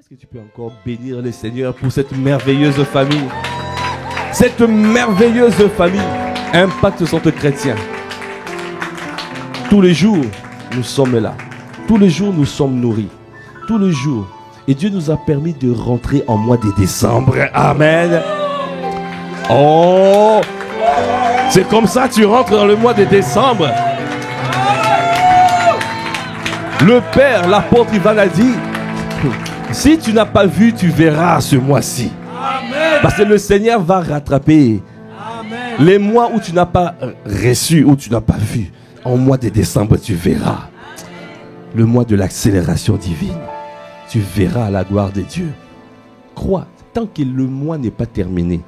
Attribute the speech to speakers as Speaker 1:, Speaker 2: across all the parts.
Speaker 1: Est-ce que tu peux encore bénir le Seigneur pour cette merveilleuse famille? Cette merveilleuse famille, Impact Centre Chrétien. Tous les jours, nous sommes là. Tous les jours, nous sommes nourris. Tous les jours. Et Dieu nous a permis de rentrer en mois de décembre. Amen. Oh, c'est comme ça que tu rentres dans le mois de décembre. Le Père, l'apôtre Ivan a dit, si tu n'as pas vu, tu verras ce mois-ci. Parce que le Seigneur va rattraper les mois où tu n'as pas reçu, où tu n'as pas vu. En mois de décembre, tu verras le mois de l'accélération divine. Tu verras la gloire de Dieu. Crois, tant que le mois n'est pas terminé,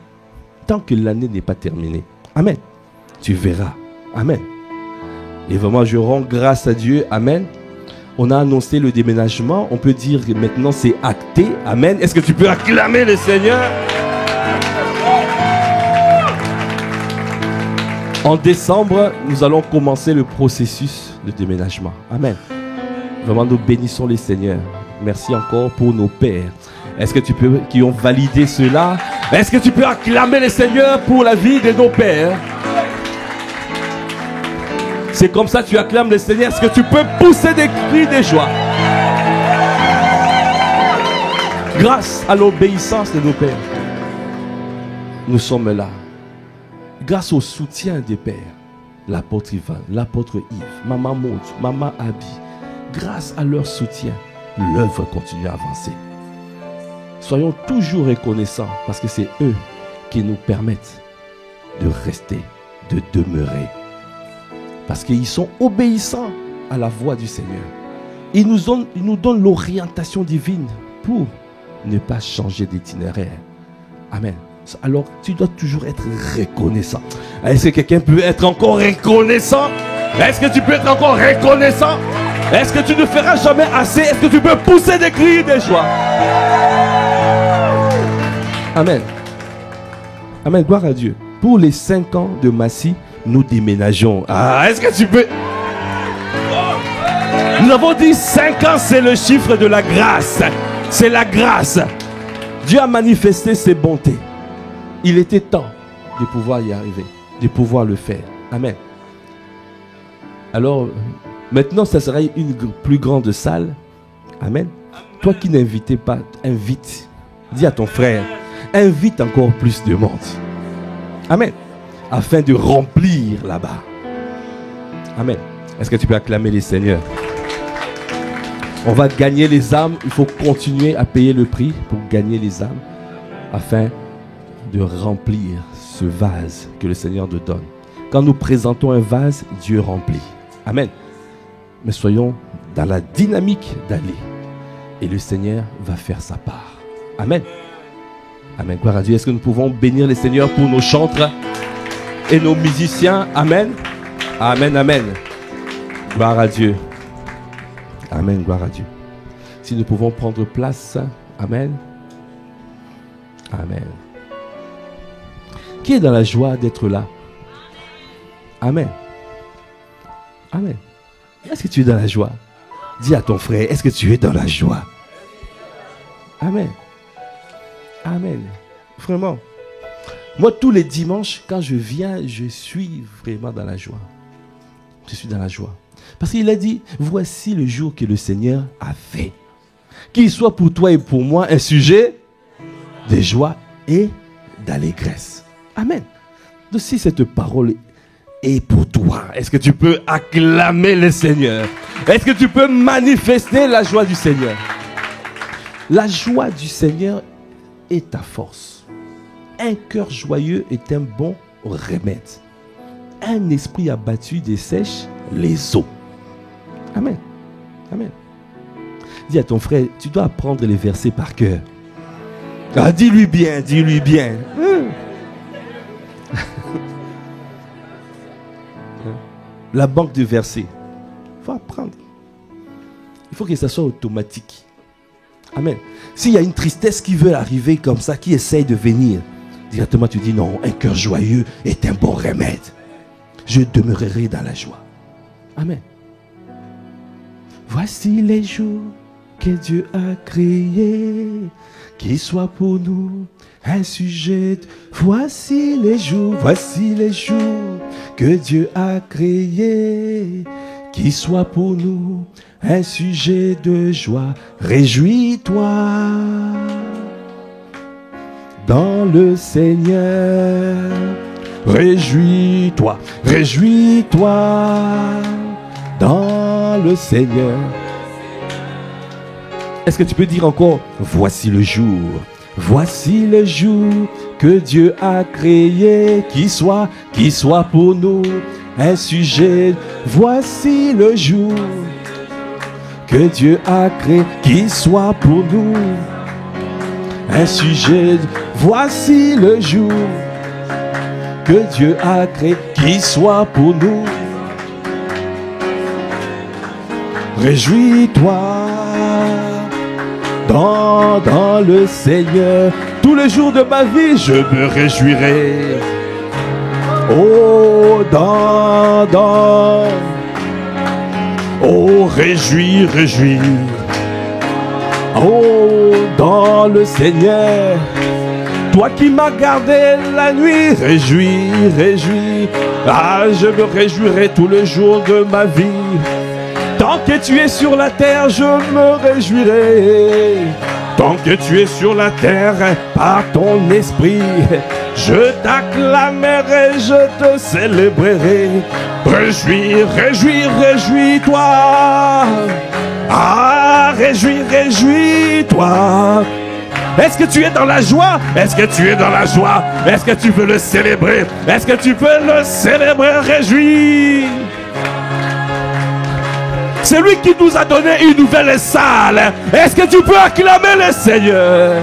Speaker 1: tant que l'année n'est pas terminée, amen, tu verras. Amen. Et vraiment, je rends grâce à Dieu. Amen. On a annoncé le déménagement. On peut dire que maintenant c'est acté. Amen. Est-ce que tu peux acclamer le Seigneur? En décembre, nous allons commencer le processus de déménagement. Amen. Vraiment, nous bénissons le Seigneur. Merci encore pour nos pères. Est-ce que tu peux, qui ont validé cela? Est-ce que tu peux acclamer le Seigneur pour la vie de nos pères? C'est comme ça que tu acclames le Seigneur. Est-ce que tu peux pousser des cris de joie? Grâce à l'obéissance de nos pères, nous sommes là. Grâce au soutien des pères, l'apôtre Ivan, l'apôtre Yves, maman Maud, maman Abby, grâce à leur soutien, l'œuvre continue à avancer. Soyons toujours reconnaissants parce que c'est eux qui nous permettent de rester, de demeurer. Parce qu'ils sont obéissants à la voix du Seigneur. Ils nous donnent l'orientation divine pour ne pas changer d'itinéraire. Amen. Alors, tu dois toujours être reconnaissant. Est-ce que quelqu'un peut être encore reconnaissant? Est-ce que tu peux être encore reconnaissant? Est-ce que tu ne feras jamais assez? Est-ce que tu peux pousser des cris de joie? Amen. Amen. Gloire à Dieu. Pour les 5 ans de Massy, nous déménageons. Ah, est-ce que tu peux? Nous avons dit 5 ans, c'est le chiffre de la grâce. C'est la grâce. Dieu a manifesté ses bontés. Il était temps de pouvoir y arriver, de pouvoir le faire. Amen. Alors, maintenant, ça sera une plus grande salle. Amen. Toi qui n'invitais pas, invite. Dis à ton frère, invite encore plus de monde. Amen. Afin de remplir là-bas. Amen. Est-ce que tu peux acclamer les seigneurs? On va gagner les âmes. Il faut continuer à payer le prix pour gagner les âmes. Afin de remplir ce vase que le Seigneur nous donne. Quand nous présentons un vase, Dieu remplit. Amen. Mais soyons dans la dynamique d'aller. Et le Seigneur va faire sa part. Amen. Amen. Gloire à Dieu. Est-ce que nous pouvons bénir le Seigneur pour nos chantres et nos musiciens? Amen. Amen. Amen. Gloire à Dieu. Amen. Gloire à Dieu. Si nous pouvons prendre place. Amen. Amen. Qui est dans la joie d'être là? Amen. Amen. Est-ce que tu es dans la joie? Dis à ton frère, est-ce que tu es dans la joie? Amen. Amen. Vraiment. Moi, tous les dimanches, quand je viens, je suis vraiment dans la joie. Je suis dans la joie. Parce qu'il a dit, voici le jour que le Seigneur a fait. Qu'il soit pour toi et pour moi un sujet de joie et d'allégresse. Amen. Donc si cette parole est pour toi, est-ce que tu peux acclamer le Seigneur? Est-ce que tu peux manifester la joie du Seigneur? La joie du Seigneur est ta force. Un cœur joyeux est un bon remède. Un esprit abattu dessèche les eaux. Amen. Amen. Dis à ton frère, tu dois apprendre les versets par cœur. Ah, dis-lui bien, dis-lui bien. La banque de versets. Il faut apprendre. Il faut que ça soit automatique. Amen. S'il y a une tristesse qui veut arriver comme ça, qui essaye de venir, directement tu dis non, un cœur joyeux est un bon remède. Je demeurerai dans la joie. Amen. Voici les jours que Dieu a créé, qui soit pour nous un sujet. Voici les jours que Dieu a créé, qui soit pour nous un sujet de joie. Réjouis-toi dans le Seigneur. Réjouis-toi, réjouis-toi dans le Seigneur. Est-ce que tu peux dire encore, voici le jour que Dieu a créé, qui soit pour nous un sujet. Voici le jour que Dieu a créé, qui soit pour nous un sujet. Voici le jour que Dieu a créé, qui soit pour nous. Réjouis-toi dans le Seigneur. Tous les jours de ma vie, je me réjouirai. Oh, oh, réjouis. Oh, dans le Seigneur. Toi qui m'as gardé la nuit, réjouis. Ah, je me réjouirai tous les jours de ma vie. Tant que tu es sur la terre, je me réjouirai. Tant que tu es sur la terre, par ton esprit, je t'acclamerai, je te célébrerai. Réjouis-toi. Ah, réjouis-toi. Est-ce que tu es dans la joie? Est-ce que tu es dans la joie? Est-ce que tu veux le célébrer? Est-ce que tu veux le célébrer? Réjouis. C'est lui qui nous a donné une nouvelle salle. Est-ce que tu peux acclamer le Seigneur?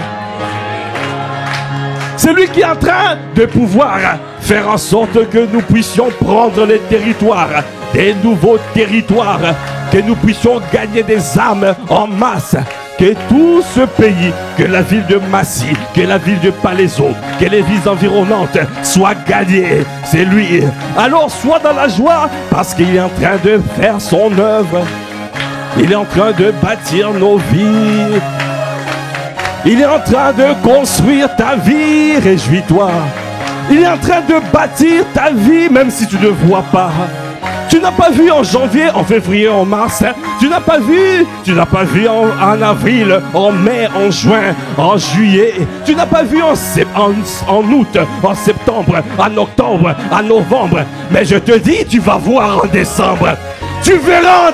Speaker 1: C'est lui qui est en train de pouvoir faire en sorte que nous puissions prendre les territoires, des nouveaux territoires, que nous puissions gagner des âmes en masse. Que tout ce pays, que la ville de Massy, que la ville de Palaiseau, que les villes environnantes soient gagnées. C'est lui. Alors sois dans la joie parce qu'il est en train de faire son œuvre. Il est en train de bâtir nos vies. Il est en train de construire ta vie. Réjouis-toi. Il est en train de bâtir ta vie même si tu ne vois pas. Tu n'as pas vu en janvier, en février, en mars. Tu n'as pas vu en avril, en mai, en juin, en juillet. Tu n'as pas vu en août, en septembre, en octobre, en novembre. Mais je te dis, tu vas voir en décembre. Tu verras en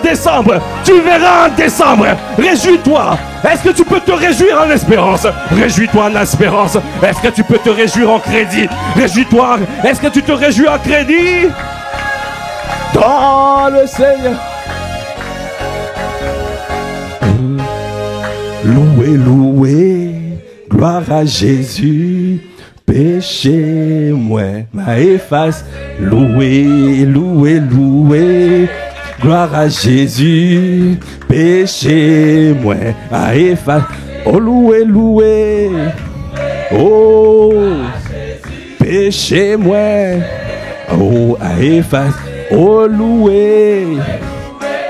Speaker 1: décembre. Réjouis-toi. Est-ce que tu peux te réjouir en espérance? Réjouis-toi en espérance. Est-ce que tu peux te réjouir en crédit? Réjouis-toi. Est-ce que tu te réjouis en crédit? Dans le Seigneur. Louez, gloire à Jésus. Péché, moi, m'a efface. Louez, gloire à Jésus. Péché, moi, m'a efface. Oh, louez. Oh, péché, moi. Oh, à efface. Oh, loué,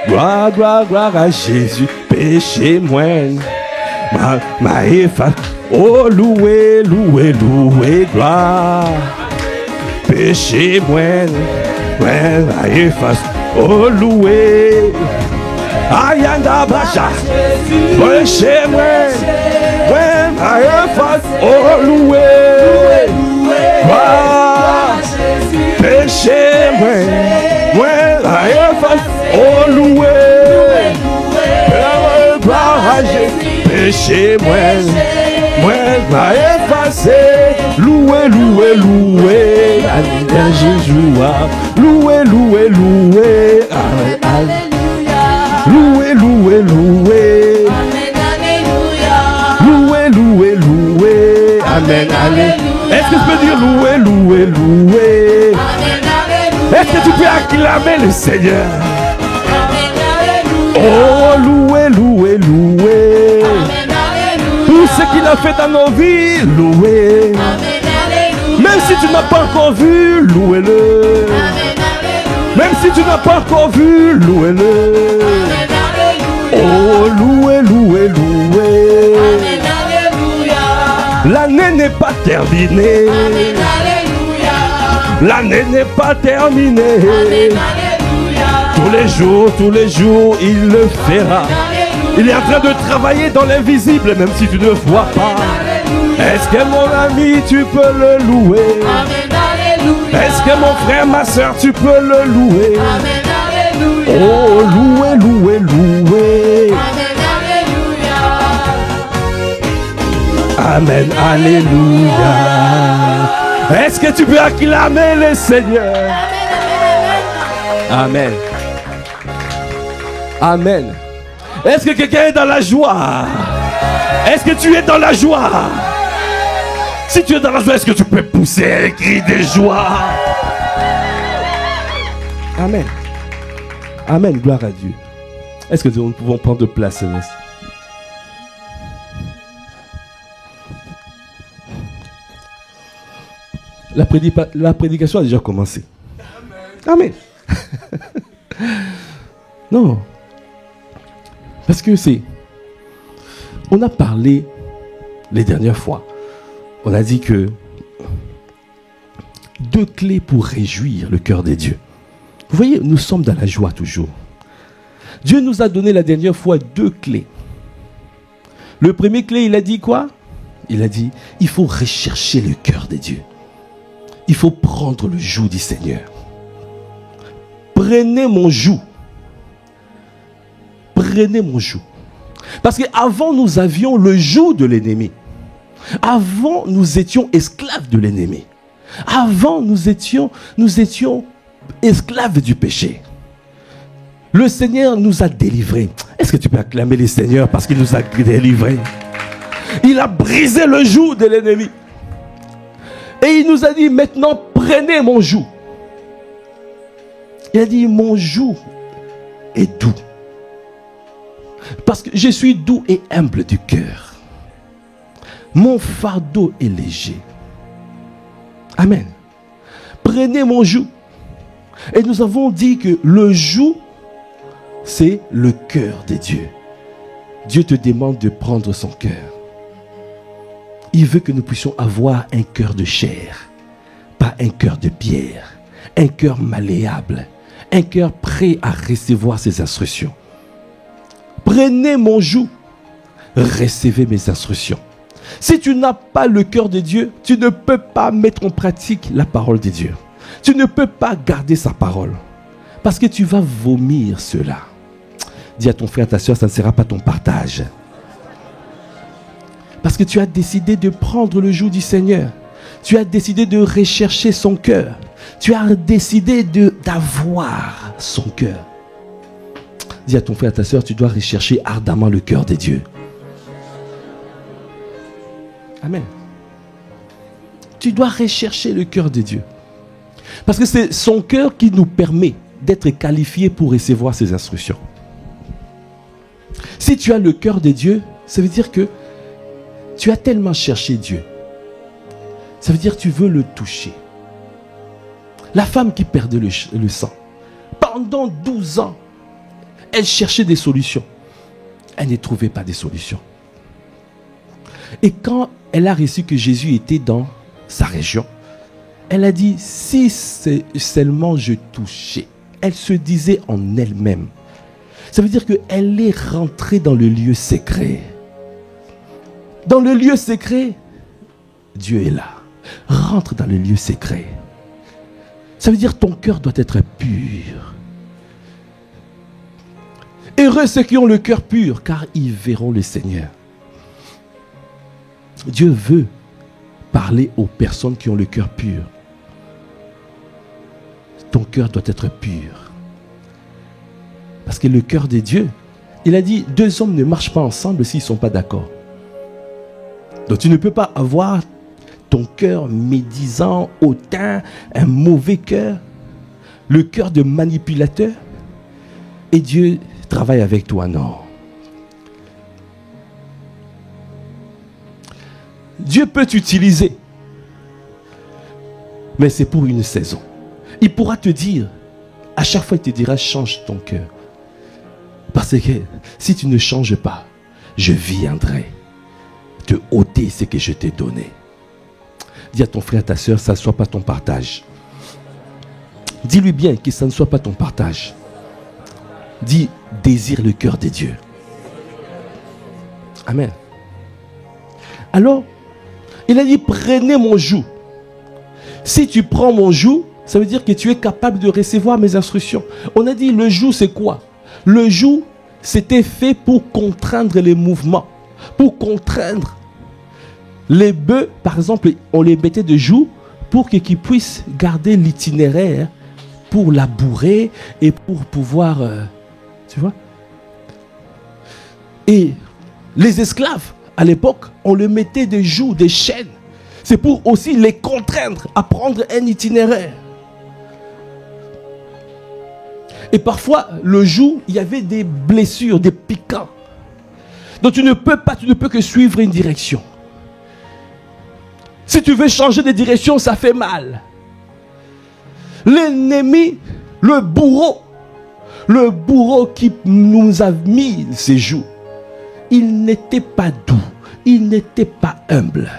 Speaker 1: gloire à Jésus, péché moins, ma efface. Oh, loué, gloire, péché moins, ma efface. Oh, loué, ayanda bacha, péché moins, ma efface. Oh, loué, gloire, péché moins. Oh, loué, gloire à Jésus. Péché, moi, va effacer. Loué, alléluia, Jésus. Loué, alléluia. Loué, amen, alléluia. Est-ce que tu peux dire loué? Est-ce que tu peux acclamer le Seigneur? Oh, loué. Tout ce qu'il a fait dans nos vies, loué. Même si tu n'as pas encore vu, louez-le. Même si tu n'as pas encore vu, louez-le. Oh, loué, loué, loué.
Speaker 2: Amen, alléluia.
Speaker 1: L'année n'est pas terminée.
Speaker 2: Amen, alléluia.
Speaker 1: L'année n'est pas terminée.
Speaker 2: Amen, alléluia.
Speaker 1: Tous les jours, il le fera.
Speaker 2: Alléluia.
Speaker 1: Il est en train de travailler dans l'invisible, même si tu ne vois pas. Est-ce que mon ami, tu peux le louer?
Speaker 2: Amen, alléluia.
Speaker 1: Est-ce que mon frère, ma soeur, tu peux le louer?
Speaker 2: Amen, alléluia.
Speaker 1: Oh, louer, louer, louer.
Speaker 2: Amen, alléluia.
Speaker 1: Amen, alléluia. Est-ce que tu peux acclamer le Seigneur? Amen. Amen. Est-ce que quelqu'un est dans la joie? Est-ce que tu es dans la joie? Si tu es dans la joie, est-ce que tu peux pousser un cri de joie? Amen. Amen, gloire à Dieu. Est-ce que nous pouvons prendre place, Céleste? La prédication a déjà commencé. Amen. Non. Parce que on a parlé les dernières fois. On a dit que 2 clés pour réjouir le cœur des dieux. Vous voyez, nous sommes dans la joie toujours. Dieu nous a donné la dernière fois 2 clés. Le premier clé, il a dit quoi? Il a dit, il faut rechercher le cœur des dieux. Il faut prendre le joug du Seigneur. Prenez mon joug. Prenez mon joug. Parce qu'avant, nous avions le joug de l'ennemi. Avant, nous étions esclaves de l'ennemi. Avant, nous étions esclaves du péché. Le Seigneur nous a délivrés. Est-ce que tu peux acclamer le Seigneur parce qu'il nous a délivrés? Il a brisé le joug de l'ennemi. Et il nous a dit, maintenant, prenez mon joug. Il a dit, mon joug est doux. Parce que je suis doux et humble du cœur. Mon fardeau est léger. Amen. Prenez mon joug. Et nous avons dit que le joug, c'est le cœur de Dieu. Dieu te demande de prendre son cœur. Il veut que nous puissions avoir un cœur de chair, pas un cœur de pierre, un cœur malléable, un cœur prêt à recevoir ses instructions. Prenez mon joug, recevez mes instructions. Si tu n'as pas le cœur de Dieu, tu ne peux pas mettre en pratique la parole de Dieu. Tu ne peux pas garder sa parole. Parce que tu vas vomir cela. Dis à ton frère, ta soeur, ça ne sera pas ton partage. Parce que tu as décidé de prendre le joug du Seigneur. Tu as décidé de rechercher son cœur. Tu as décidé d'avoir son cœur. Dis à ton frère, ta soeur, tu dois rechercher ardemment le cœur de Dieu. Amen. Tu dois rechercher le cœur de Dieu. Parce que c'est son cœur qui nous permet d'être qualifiés pour recevoir ses instructions. Si tu as le cœur de Dieu, ça veut dire que tu as tellement cherché Dieu. Ça veut dire que tu veux le toucher. La femme qui perdait le sang, pendant 12 ans, elle cherchait des solutions. Elle ne trouvait pas de solutions. Et quand elle a reçu que Jésus était dans sa région, elle a dit, si seulement je touchais. Elle se disait en elle-même. Ça veut dire qu'elle est rentrée dans le lieu secret. Dans le lieu secret, Dieu est là. Rentre dans le lieu secret. Ça veut dire que ton cœur doit être pur. Heureux ceux qui ont le cœur pur, car ils verront le Seigneur. Dieu veut parler aux personnes qui ont le cœur pur. Ton cœur doit être pur. Parce que le cœur de Dieu, il a dit, 2 hommes ne marchent pas ensemble s'ils ne sont pas d'accord. Donc tu ne peux pas avoir ton cœur médisant, hautain, un mauvais cœur, le cœur de manipulateur, et Dieu travaille avec toi, non. Dieu peut t'utiliser, mais c'est pour une saison. Il pourra te dire, à chaque fois il te dira, change ton cœur. Parce Parce que si tu ne changes pas, je viendrai te ôter ce que je t'ai donné. Dis à ton frère, à ta soeur, ça ne soit pas ton partage. Dis-lui bien que ça ne soit pas ton partage. Dis, désire le cœur de Dieu. Amen. Alors, il a dit, prenez mon joug. Si tu prends mon joug, ça veut dire que tu es capable de recevoir mes instructions. On a dit, le joug, c'est quoi? Le joug, c'était fait pour contraindre les mouvements, pour contraindre. Les bœufs, par exemple, on les mettait de joug pour qu'ils puissent garder l'itinéraire pour labourer et pour pouvoir, tu vois. Et les esclaves, à l'époque, on les mettait des jougs, des chaînes. C'est pour aussi les contraindre à prendre un itinéraire. Et parfois, le joug, il y avait des blessures, des piquants. Donc tu ne peux que suivre une direction. Si tu veux changer de direction, ça fait mal. L'ennemi, le bourreau qui nous a mis ses jougs, il n'était pas doux, il n'était pas humble.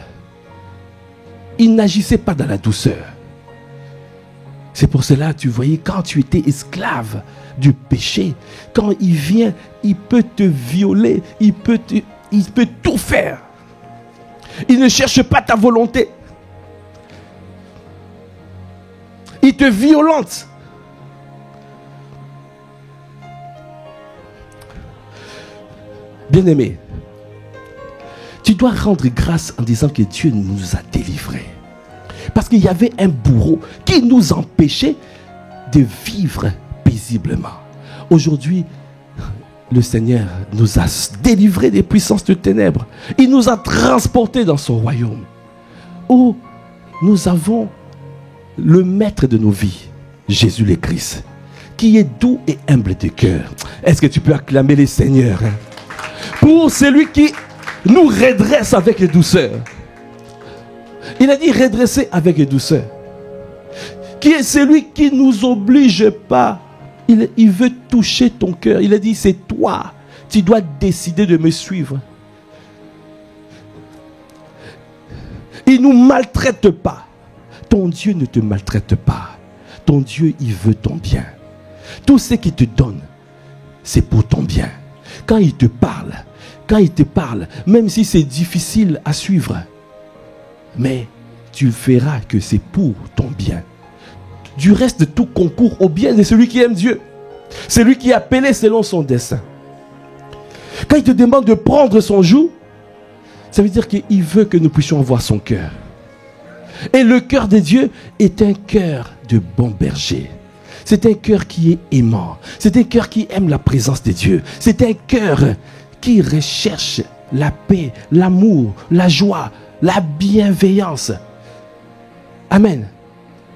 Speaker 1: Il n'agissait pas dans la douceur. C'est pour cela, tu voyais, quand tu étais esclave du péché, quand il vient, il peut te violer, il peut tout faire. Il ne cherche pas ta volonté. Il te violente. Bien-aimé, tu dois rendre grâce en disant que Dieu nous a délivrés. Parce qu'il y avait un bourreau qui nous empêchait de vivre paisiblement. Aujourd'hui, le Seigneur nous a délivrés des puissances de ténèbres. Il nous a transportés dans son royaume, où nous avons le maître de nos vies, Jésus le Christ, qui est doux et humble de cœur. Est-ce que tu peux acclamer le Seigneur pour celui qui nous redresse avec douceur? Il a dit redresser avec douceur. Qui est celui qui ne nous oblige pas. Il veut toucher ton cœur. Il a dit, c'est toi. Tu dois décider de me suivre. Il ne nous maltraite pas. Ton Dieu ne te maltraite pas. Ton Dieu, il veut ton bien. Tout ce qu'il te donne, c'est pour ton bien. Quand il te parle, même si c'est difficile à suivre, mais tu verras que c'est pour ton bien. Du reste, tout concourt au bien de celui qui aime Dieu. Celui qui est appelé selon son dessein. Quand il te demande de prendre son joug, ça veut dire qu'il veut que nous puissions voir son cœur. Et le cœur de Dieu est un cœur de bon berger. C'est un cœur qui est aimant. C'est un cœur qui aime la présence de Dieu. C'est un cœur qui recherche la paix, l'amour, la joie, la bienveillance. Amen.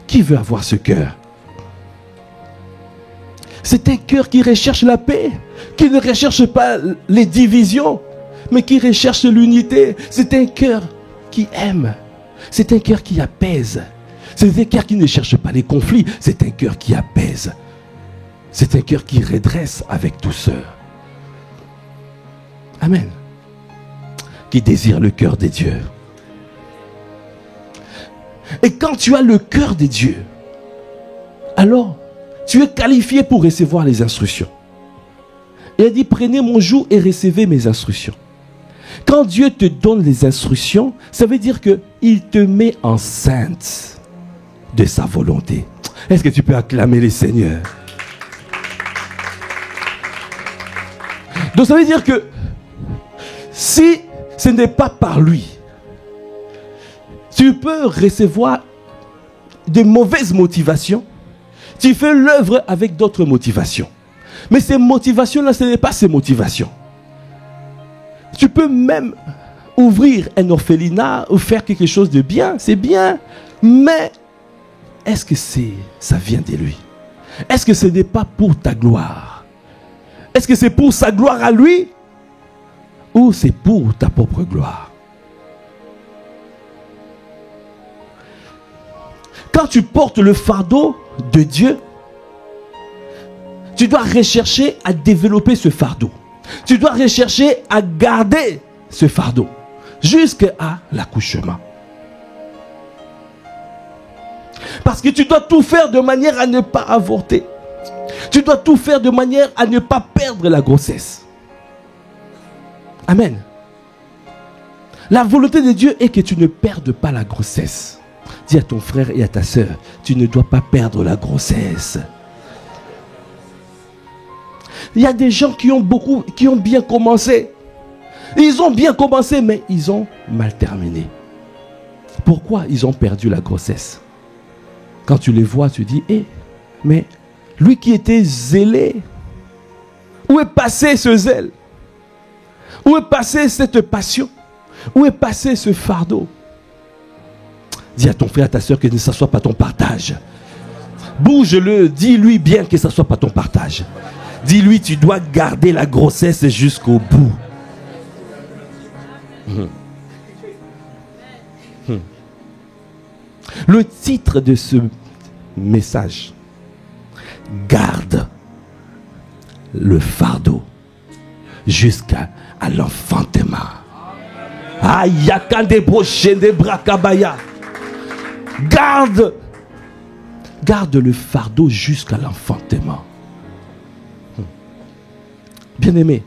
Speaker 1: Qui veut avoir ce cœur? C'est un cœur qui recherche la paix, qui ne recherche pas les divisions, mais qui recherche l'unité. C'est un cœur qui aime. C'est un cœur qui apaise. C'est un cœur qui ne cherche pas les conflits. C'est un cœur qui apaise. C'est un cœur qui redresse avec douceur. Amen. Qui désire le cœur de Dieu. Et quand tu as le cœur de Dieu, alors tu es qualifié pour recevoir les instructions. Il a dit, prenez mon joug et recevez mes instructions. Quand Dieu te donne les instructions, ça veut dire qu'il te met enceinte de sa volonté. Est-ce que tu peux acclamer le Seigneur? Donc ça veut dire que si ce n'est pas par lui, tu peux recevoir de mauvaises motivations. Tu fais l'œuvre avec d'autres motivations. Mais ces motivations-là, ce n'est pas ces motivations. Tu peux même ouvrir un orphelinat ou faire quelque chose de bien, c'est bien. Mais est-ce que ça vient de lui? Est-ce que ce n'est pas pour ta gloire? Est-ce que c'est pour sa gloire à lui? Ou c'est pour ta propre gloire? Quand tu portes le fardeau de Dieu, Tu dois rechercher à développer ce fardeau. Tu dois rechercher à garder ce fardeau jusqu'à l'accouchement. Parce que tu dois tout faire de manière à ne pas avorter. Tu dois tout faire de manière à ne pas perdre la grossesse. Amen. La volonté de Dieu est que tu ne perdes pas la grossesse. Dis à ton frère et à ta soeur, tu ne dois pas perdre la grossesse. Il y a des gens qui ont bien commencé. Ils ont bien commencé, mais ils ont mal terminé. Pourquoi ils ont perdu la grossesse? Quand tu les vois, tu dis, mais lui qui était zélé, où est passé ce zèle? Où est passé cette passion? Où est passé ce fardeau? Dis à ton frère, à ta soeur que ne soit pas ton partage. Bouge-le, dis-lui bien que ce ne soit pas ton partage. Dis-lui, tu dois garder la grossesse jusqu'au bout. Le titre de ce message, garde le fardeau jusqu'à l'enfantement. Garde le fardeau jusqu'à l'enfantement. Bien-aimé,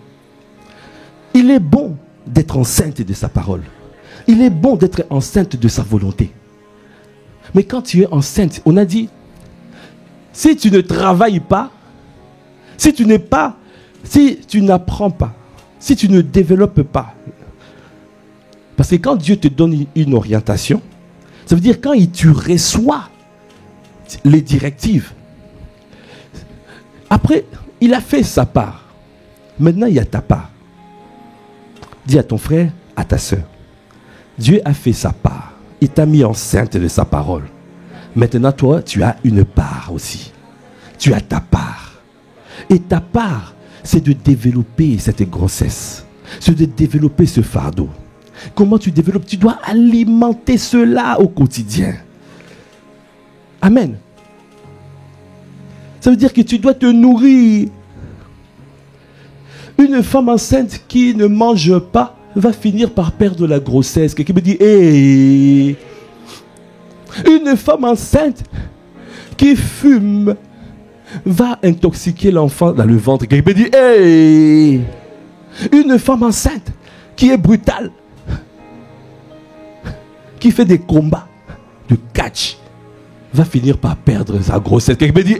Speaker 1: il est bon d'être enceinte de sa parole. Il est bon d'être enceinte de sa volonté. Mais quand tu es enceinte, on a dit, si tu ne travailles pas, si tu n'apprends pas, si tu ne développes pas, parce que quand Dieu te donne une orientation, ça veut dire quand tu reçois les directives, après, il a fait sa part. Maintenant, il y a ta part. Dis à ton frère, à ta soeur, Dieu a fait sa part. Il t'a mis enceinte de sa parole. Maintenant, toi, tu as une part aussi. Tu as ta part. Et ta part, c'est de développer cette grossesse. C'est de développer ce fardeau. Comment tu développes? Tu dois alimenter cela au quotidien. Amen. Ça veut dire que tu dois te nourrir. Une femme enceinte qui ne mange pas va finir par perdre la grossesse. Quelqu'un me dit, une femme enceinte qui fume va intoxiquer l'enfant dans le ventre. Quelqu'un me dit, une femme enceinte qui est brutale, qui fait des combats de catch, va finir par perdre sa grossesse. Quelqu'un me dit,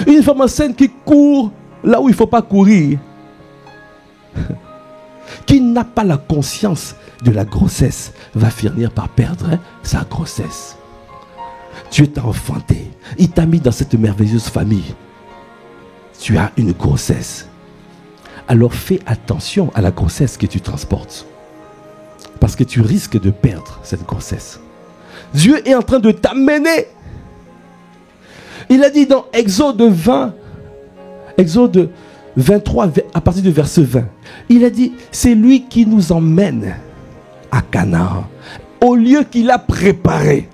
Speaker 1: une femme enceinte qui court là où il ne faut pas courir, qui n'a pas la conscience de la grossesse, va finir par perdre sa grossesse. Dieu t'a enfanté. Il t'a mis dans cette merveilleuse famille. Tu as une grossesse. Alors fais attention à la grossesse que tu transportes. Parce que tu risques de perdre cette grossesse. Dieu est en train de t'amener. Il a dit dans Exode 23, à partir du verset 20, il a dit, c'est lui qui nous emmène à Canaan, au lieu qu'il a préparé.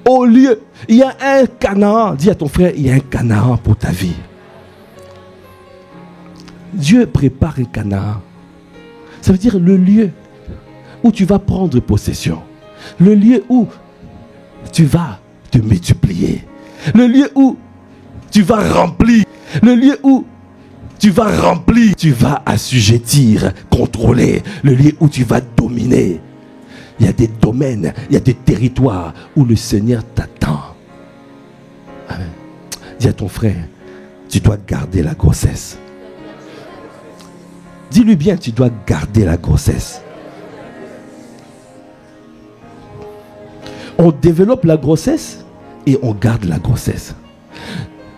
Speaker 1: Au lieu, il y a un Canaan, dis à ton frère, il y a un Canaan pour ta vie. Dieu prépare un Canaan. Ça veut dire le lieu où tu vas prendre possession. Le lieu où tu vas te multiplier. Le lieu où tu vas remplir. Le lieu où tu vas remplir. Tu vas assujettir, contrôler. Le lieu où tu vas dominer. Il y a des domaines, il y a des territoires où le Seigneur t'attend. Amen. Dis à ton frère, tu dois garder la grossesse. Dis-lui bien, tu dois garder la grossesse. On développe la grossesse et on garde la grossesse.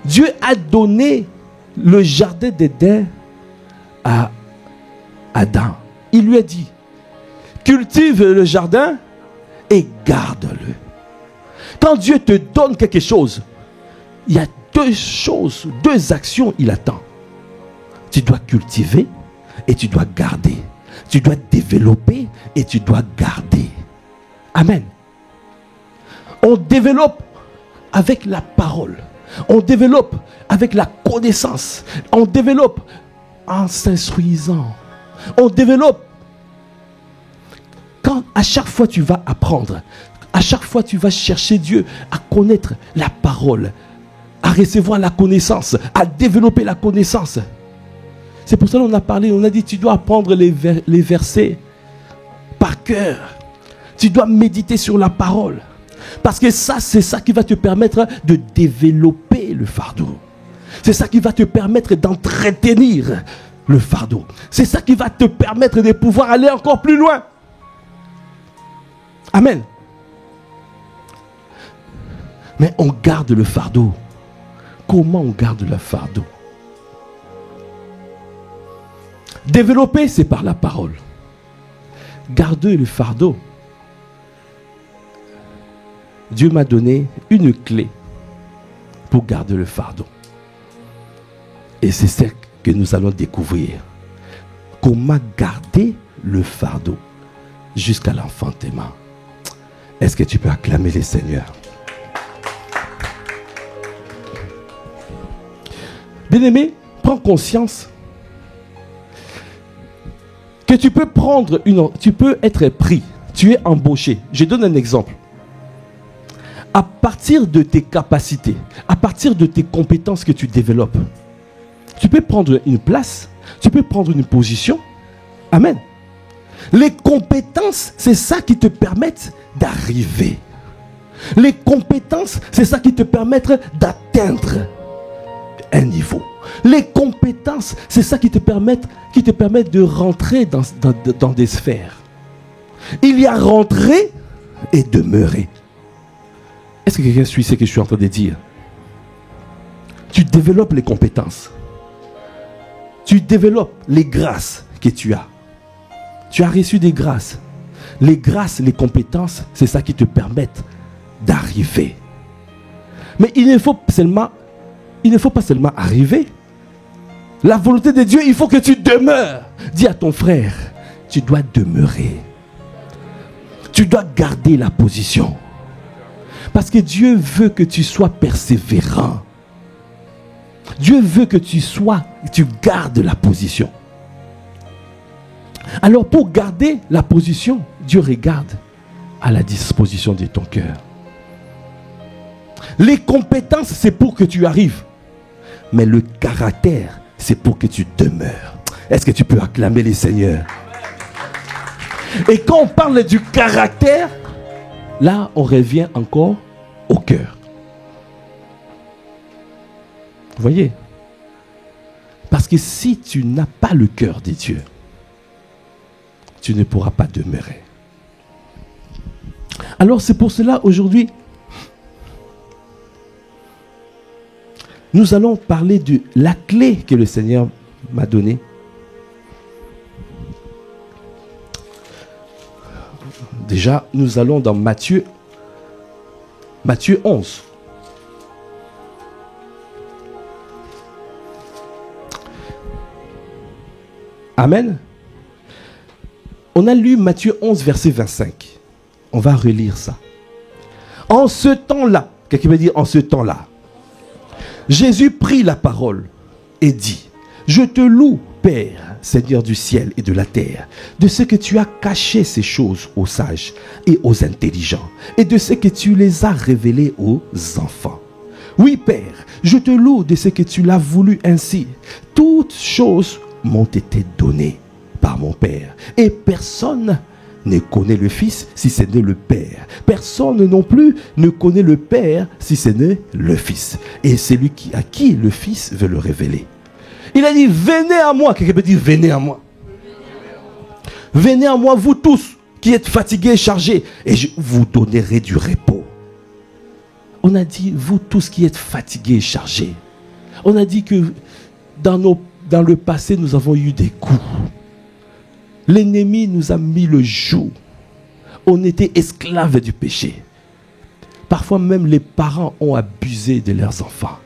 Speaker 1: Dieu a donné le jardin d'Éden à Adam. Il lui a dit, cultive le jardin et garde-le. Quand Dieu te donne quelque chose, il y a deux actions, il attend. Tu dois cultiver et tu dois garder. Tu dois développer et tu dois garder. Amen. On développe avec la parole. On développe avec la connaissance. On développe en s'instruisant. On développe quand à chaque fois tu vas apprendre. À chaque fois tu vas chercher Dieu à connaître la parole, à recevoir la connaissance, à développer la connaissance. C'est pour ça qu'on a parlé, on a dit tu dois apprendre les versets par cœur. Tu dois méditer sur la parole. Parce que ça, c'est ça qui va te permettre de développer le fardeau. C'est ça qui va te permettre d'entretenir le fardeau. C'est ça qui va te permettre de pouvoir aller encore plus loin. Amen. Mais on garde le fardeau. Comment on garde le fardeau? Développer, c'est par la parole. Garder le fardeau. Dieu m'a donné une clé pour garder le fardeau. Et c'est celle que nous allons découvrir. Comment garder le fardeau jusqu'à l'enfantement. Est-ce que tu peux acclamer le Seigneur? Bien-aimé, prends conscience que tu peux être pris, tu es embauché. Je donne un exemple. À partir de tes capacités, à partir de tes compétences que tu développes, tu peux prendre une place, tu peux prendre une position. Amen. Les compétences, c'est ça qui te permettent d'arriver. Les compétences, c'est ça qui te permettent d'atteindre un niveau. Les compétences, c'est ça qui te permettent de rentrer dans des sphères. Il y a rentrer et demeurer. Est-ce que quelqu'un suit ce que je suis en train de dire? Tu développes les compétences. Tu développes les grâces que tu as. Tu as reçu des grâces. Les grâces, les compétences, c'est ça qui te permettent d'arriver. Mais il ne faut pas seulement arriver. La volonté de Dieu, il faut que tu demeures. Dis à ton frère, tu dois demeurer. Tu dois garder la position. Parce que Dieu veut que tu sois persévérant. Dieu veut que tu gardes la position. Alors pour garder la position, Dieu regarde à la disposition de ton cœur. Les compétences, c'est pour que tu arrives. Mais le caractère, c'est pour que tu demeures. Est-ce que tu peux acclamer les seigneurs? Et quand on parle du caractère, là, on revient encore au cœur. Vous voyez? Parce que si tu n'as pas le cœur de Dieu, tu ne pourras pas demeurer. Alors c'est pour cela aujourd'hui, nous allons parler de la clé que le Seigneur m'a donnée. Déjà, nous allons dans Matthieu 11. Amen. On a lu Matthieu 11, verset 25. On va relire ça. En ce temps-là, quelqu'un veut dire en ce temps-là, Jésus prit la parole et dit: je te loue, Père, Seigneur du ciel et de la terre, de ce que tu as caché ces choses aux sages et aux intelligents, et de ce que tu les as révélées aux enfants. Oui, Père, je te loue de ce que tu l'as voulu ainsi. Toutes choses m'ont été données par mon Père, et personne ne connaît le Fils si ce n'est le Père. Personne non plus ne connaît le Père si ce n'est le Fils. Et c'est lui à qui le Fils veut le révéler. Il a dit: venez à moi. Quelqu'un peut dire: venez à moi. Venez à moi, vous tous qui êtes fatigués et chargés, et je vous donnerai du repos. On a dit: vous tous qui êtes fatigués et chargés. On a dit que dans le passé, nous avons eu des coups. L'ennemi nous a mis le joug. On était esclaves du péché. Parfois même les parents ont abusé de leurs enfants.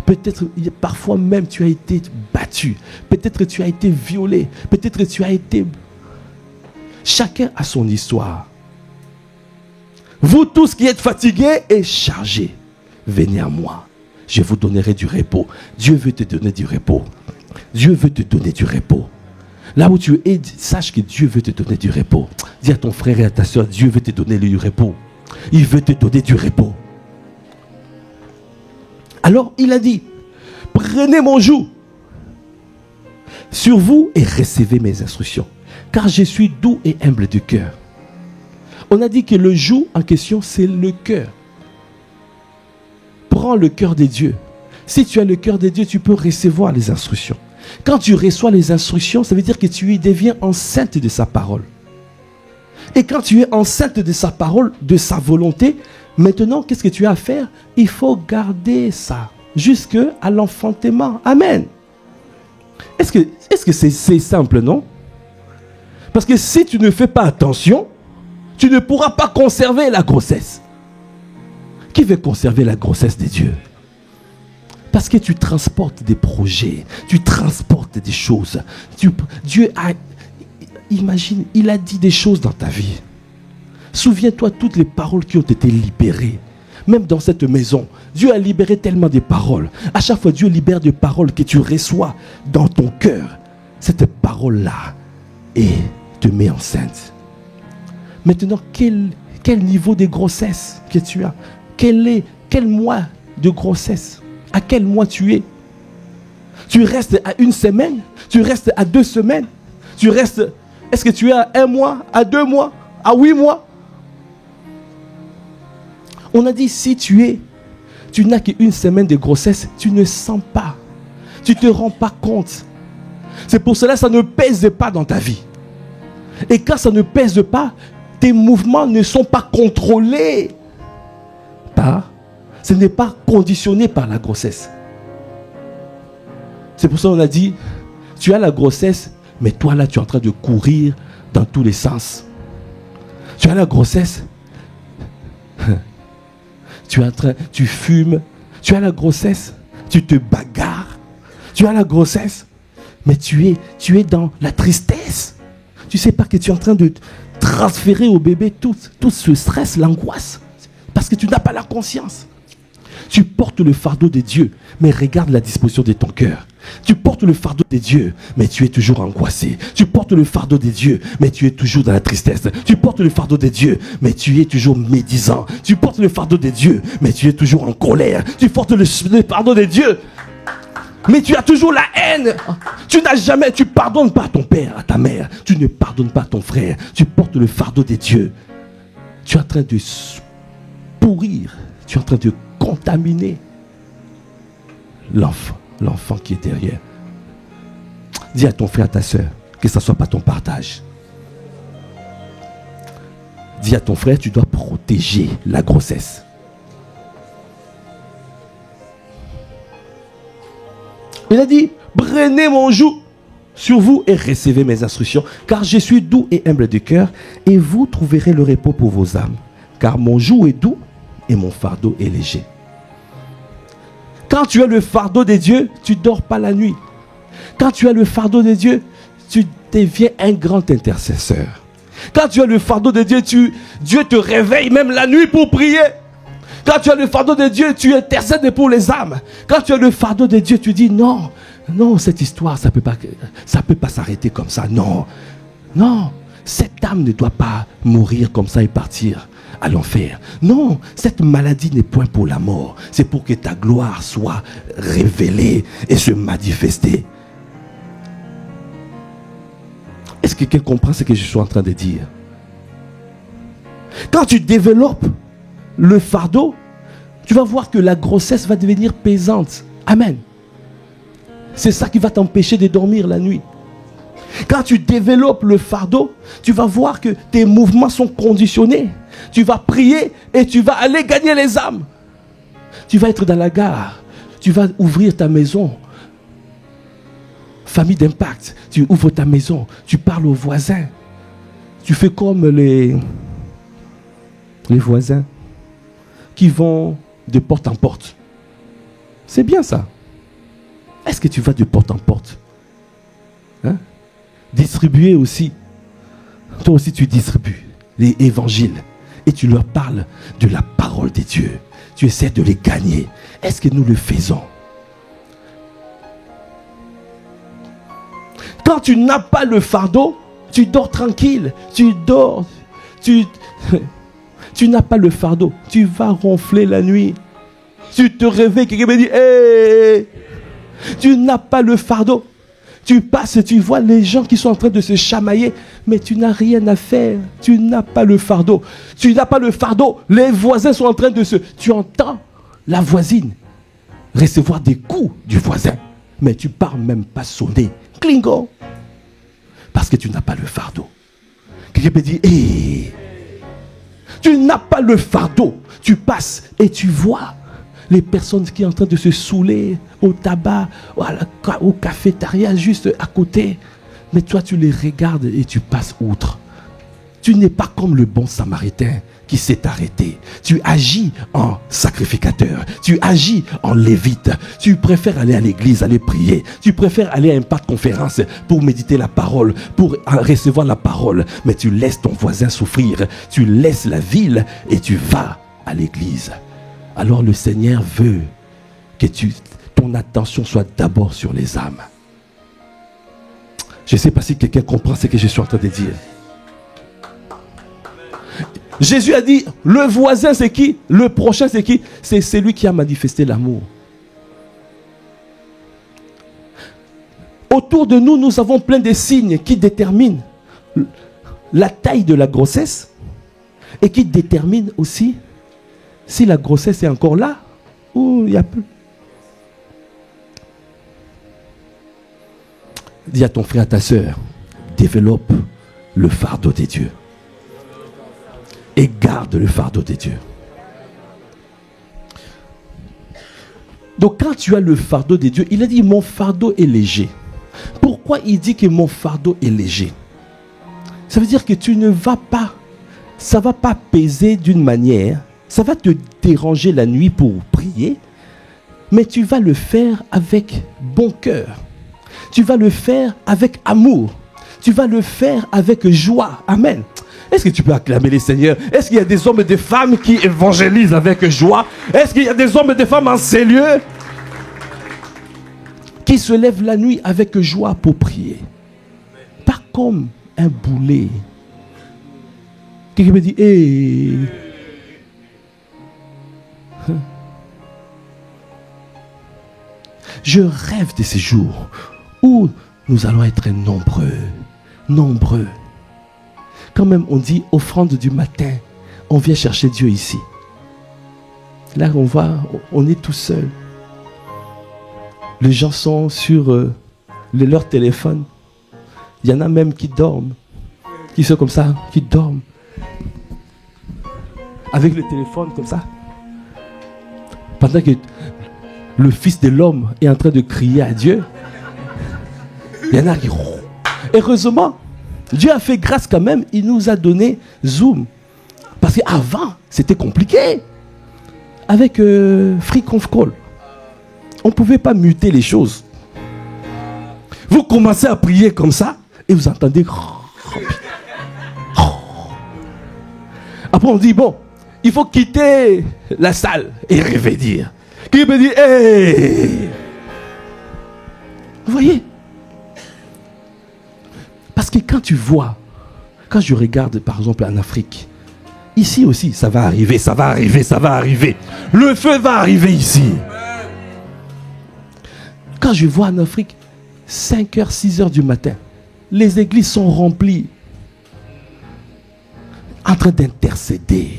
Speaker 1: Peut-être, parfois même tu as été battu. Peut-être tu as été violé. Peut-être tu as été... Chacun a son histoire. Vous tous qui êtes fatigués et chargés, venez à moi. je vous donnerai du repos. Dieu veut te donner du repos. Dieu veut te donner du repos. Là où tu es, sache que Dieu veut te donner du repos. Dis à ton frère et à ta soeur, Dieu veut te donner du repos. Il veut te donner du repos. Alors, il a dit, prenez mon joug sur vous et recevez mes instructions. Car je suis doux et humble de cœur. On a dit que le joug en question, c'est le cœur. Prends le cœur de Dieu. Si tu as le cœur de Dieu, tu peux recevoir les instructions. Quand tu reçois les instructions, ça veut dire que tu y deviens enceinte de sa parole. Et quand tu es enceinte de sa parole, de sa volonté, maintenant, qu'est-ce que tu as à faire? Il faut garder ça jusqu'à l'enfantement. Amen. Est-ce que c'est simple, non? Parce que si tu ne fais pas attention, tu ne pourras pas conserver la grossesse. Qui veut conserver la grossesse de Dieu? Parce que tu transportes des projets, tu transportes des choses. Dieu a, imagine, il a dit des choses dans ta vie. Souviens-toi toutes les paroles qui ont été libérées. Même dans cette maison, Dieu a libéré tellement de paroles. À chaque fois, Dieu libère des paroles que tu reçois dans ton cœur. Cette parole-là et te met enceinte. Maintenant, quel niveau de grossesse que tu as? Quel mois de grossesse? À quel mois tu es? Tu restes à 1 semaine? Tu restes à 2 semaines? Tu restes... Est-ce que tu es à 1 mois? À 2 mois? À 8 mois? On a dit, si tu n'as qu'1 semaine de grossesse, tu ne sens pas. Tu ne te rends pas compte. C'est pour cela que ça ne pèse pas dans ta vie. Et quand ça ne pèse pas, tes mouvements ne sont pas contrôlés par... Ce n'est pas conditionné par la grossesse. C'est pour ça qu'on a dit, tu as la grossesse, mais toi là, tu es en train de courir dans tous les sens. Tu as la grossesse, tu fumes. Tu as la grossesse, tu te bagarres. Tu as la grossesse, mais tu es dans la tristesse. Tu ne sais pas que tu es en train de transférer au bébé tout ce stress, l'angoisse, parce que tu n'as pas la conscience. Tu portes le fardeau de Dieu, mais regarde la disposition de ton cœur. Tu portes le fardeau de Dieu, mais tu es toujours angoissé. Tu portes le fardeau de Dieu, mais tu es toujours dans la tristesse. Tu portes le fardeau de Dieu, mais tu es toujours médisant. Tu portes le fardeau de Dieu, mais tu es toujours en colère. Tu portes le fardeau de Dieu, mais tu as toujours la haine. Tu ne pardonnes pas à ton père, à ta mère. Tu ne pardonnes pas à ton frère. Tu portes le fardeau de Dieu. Tu es en train de pourrir. Tu es en train de contaminer l'enfant qui est derrière. Dis à ton frère, à ta soeur, que ce ne soit pas ton partage. Dis à ton frère, tu dois protéger la grossesse. Il a dit, prenez mon joug sur vous et recevez mes instructions, car je suis doux et humble de cœur, et vous trouverez le repos pour vos âmes. Car mon joug est doux et mon fardeau est léger. Quand tu as le fardeau de Dieu, tu ne dors pas la nuit. Quand tu as le fardeau de Dieu, tu deviens un grand intercesseur. Quand tu as le fardeau de Dieu, Dieu te réveille même la nuit pour prier. Quand tu as le fardeau de Dieu, tu intercèdes pour les âmes. Quand tu as le fardeau de Dieu, tu dis non, cette histoire, ça peut pas s'arrêter comme ça. Non, cette âme ne doit pas mourir comme ça et partir à l'enfer. Non, cette maladie n'est point pour la mort. C'est pour que ta gloire soit révélée et se manifester. Est-ce que quelqu'un comprend ce que je suis en train de dire? Quand tu développes le fardeau, tu vas voir que la grossesse va devenir pesante. Amen. C'est ça qui va t'empêcher de dormir la nuit. Quand tu développes le fardeau, tu vas voir que tes mouvements sont conditionnés. Tu vas prier et tu vas aller gagner les âmes. Tu vas être dans la gare. Tu vas ouvrir ta maison. Famille d'impact. Tu ouvres ta maison. Tu parles aux voisins. Tu fais comme les voisins qui vont de porte en porte. C'est bien ça. Est-ce que tu vas de porte en porte? Distribuer aussi. Toi aussi tu distribues l'évangile. Et tu leur parles de la parole de Dieu. tu essaies de les gagner. Est-ce que nous le faisons? Quand tu n'as pas le fardeau, tu dors tranquille. Tu dors. Tu n'as pas le fardeau. Tu vas ronfler la nuit. Tu te réveilles, quelqu'un me dit, hey! Tu n'as pas le fardeau. Tu passes, tu vois les gens qui sont en train de se chamailler, mais tu n'as rien à faire. Tu n'as pas le fardeau. Tu n'as pas le fardeau. Les voisins sont en train de se... Tu entends la voisine recevoir des coups du voisin, mais tu ne pars même pas sonner. Clingo. Parce que tu n'as pas le fardeau. Quelqu'un peut dire, hey, tu n'as pas le fardeau. Tu passes et tu vois les personnes qui sont en train de se saouler au tabac, au cafétéria juste à côté. Mais toi, tu les regardes et tu passes outre. Tu n'es pas comme le bon samaritain qui s'est arrêté. Tu agis en sacrificateur. Tu agis en lévite. Tu préfères aller à l'église, aller prier. Tu préfères aller à un pas de conférence pour méditer la parole, pour recevoir la parole. Mais tu laisses ton voisin souffrir. Tu laisses la ville et tu vas à l'église. Alors le Seigneur veut que ton attention soit d'abord sur les âmes. Je ne sais pas si quelqu'un comprend ce que je suis en train de dire. Jésus a dit, le voisin c'est qui? Le prochain c'est qui? C'est celui qui a manifesté l'amour. Autour de nous, nous avons plein de signes qui déterminent la taille de la grossesse et qui déterminent aussi si la grossesse est encore là ou il y a plus. Dis à ton frère, à ta soeur, développe le fardeau des dieux. Et garde le fardeau des dieux. Donc quand tu as le fardeau des dieux, il a dit mon fardeau est léger. Pourquoi il dit que mon fardeau est léger? Ça veut dire que tu ne vas pas, ça ne va pas peser d'une manière, ça va te déranger la nuit pour prier, mais tu vas le faire avec bon cœur. Tu vas le faire avec amour. Tu vas le faire avec joie. Amen. Est-ce que tu peux acclamer les seigneurs? Est-ce qu'il y a des hommes et des femmes qui évangélisent avec joie? Est-ce qu'il y a des hommes et des femmes en ces lieux qui se lèvent la nuit avec joie pour prier? Pas comme un boulet. Quelqu'un me dit, hey. Je rêve de ces jours où nous allons être nombreux. Nombreux. Quand même on dit offrande du matin, on vient chercher Dieu ici. Là on est tout seul. Les gens sont sur leur téléphone. Il y en a même qui dorment. Qui sont comme ça, qui dorment. Avec le téléphone comme ça. Pendant que le Fils de l'homme est en train de crier à Dieu. Il y en a qui... Heureusement, Dieu a fait grâce quand même, il nous a donné Zoom. Parce qu'avant, c'était compliqué. Avec Free Conf Call, on ne pouvait pas muter les choses. Vous commencez à prier comme ça, et vous entendez... Après on dit, bon, il faut quitter la salle et revenir. Qui me dit, hey! Vous voyez? Parce que quand tu vois, quand je regarde par exemple en Afrique, ici aussi, ça va arriver, ça va arriver, ça va arriver. Le feu va arriver ici. Quand je vois en Afrique, 5h, 6h du matin, les églises sont remplies, en train d'intercéder,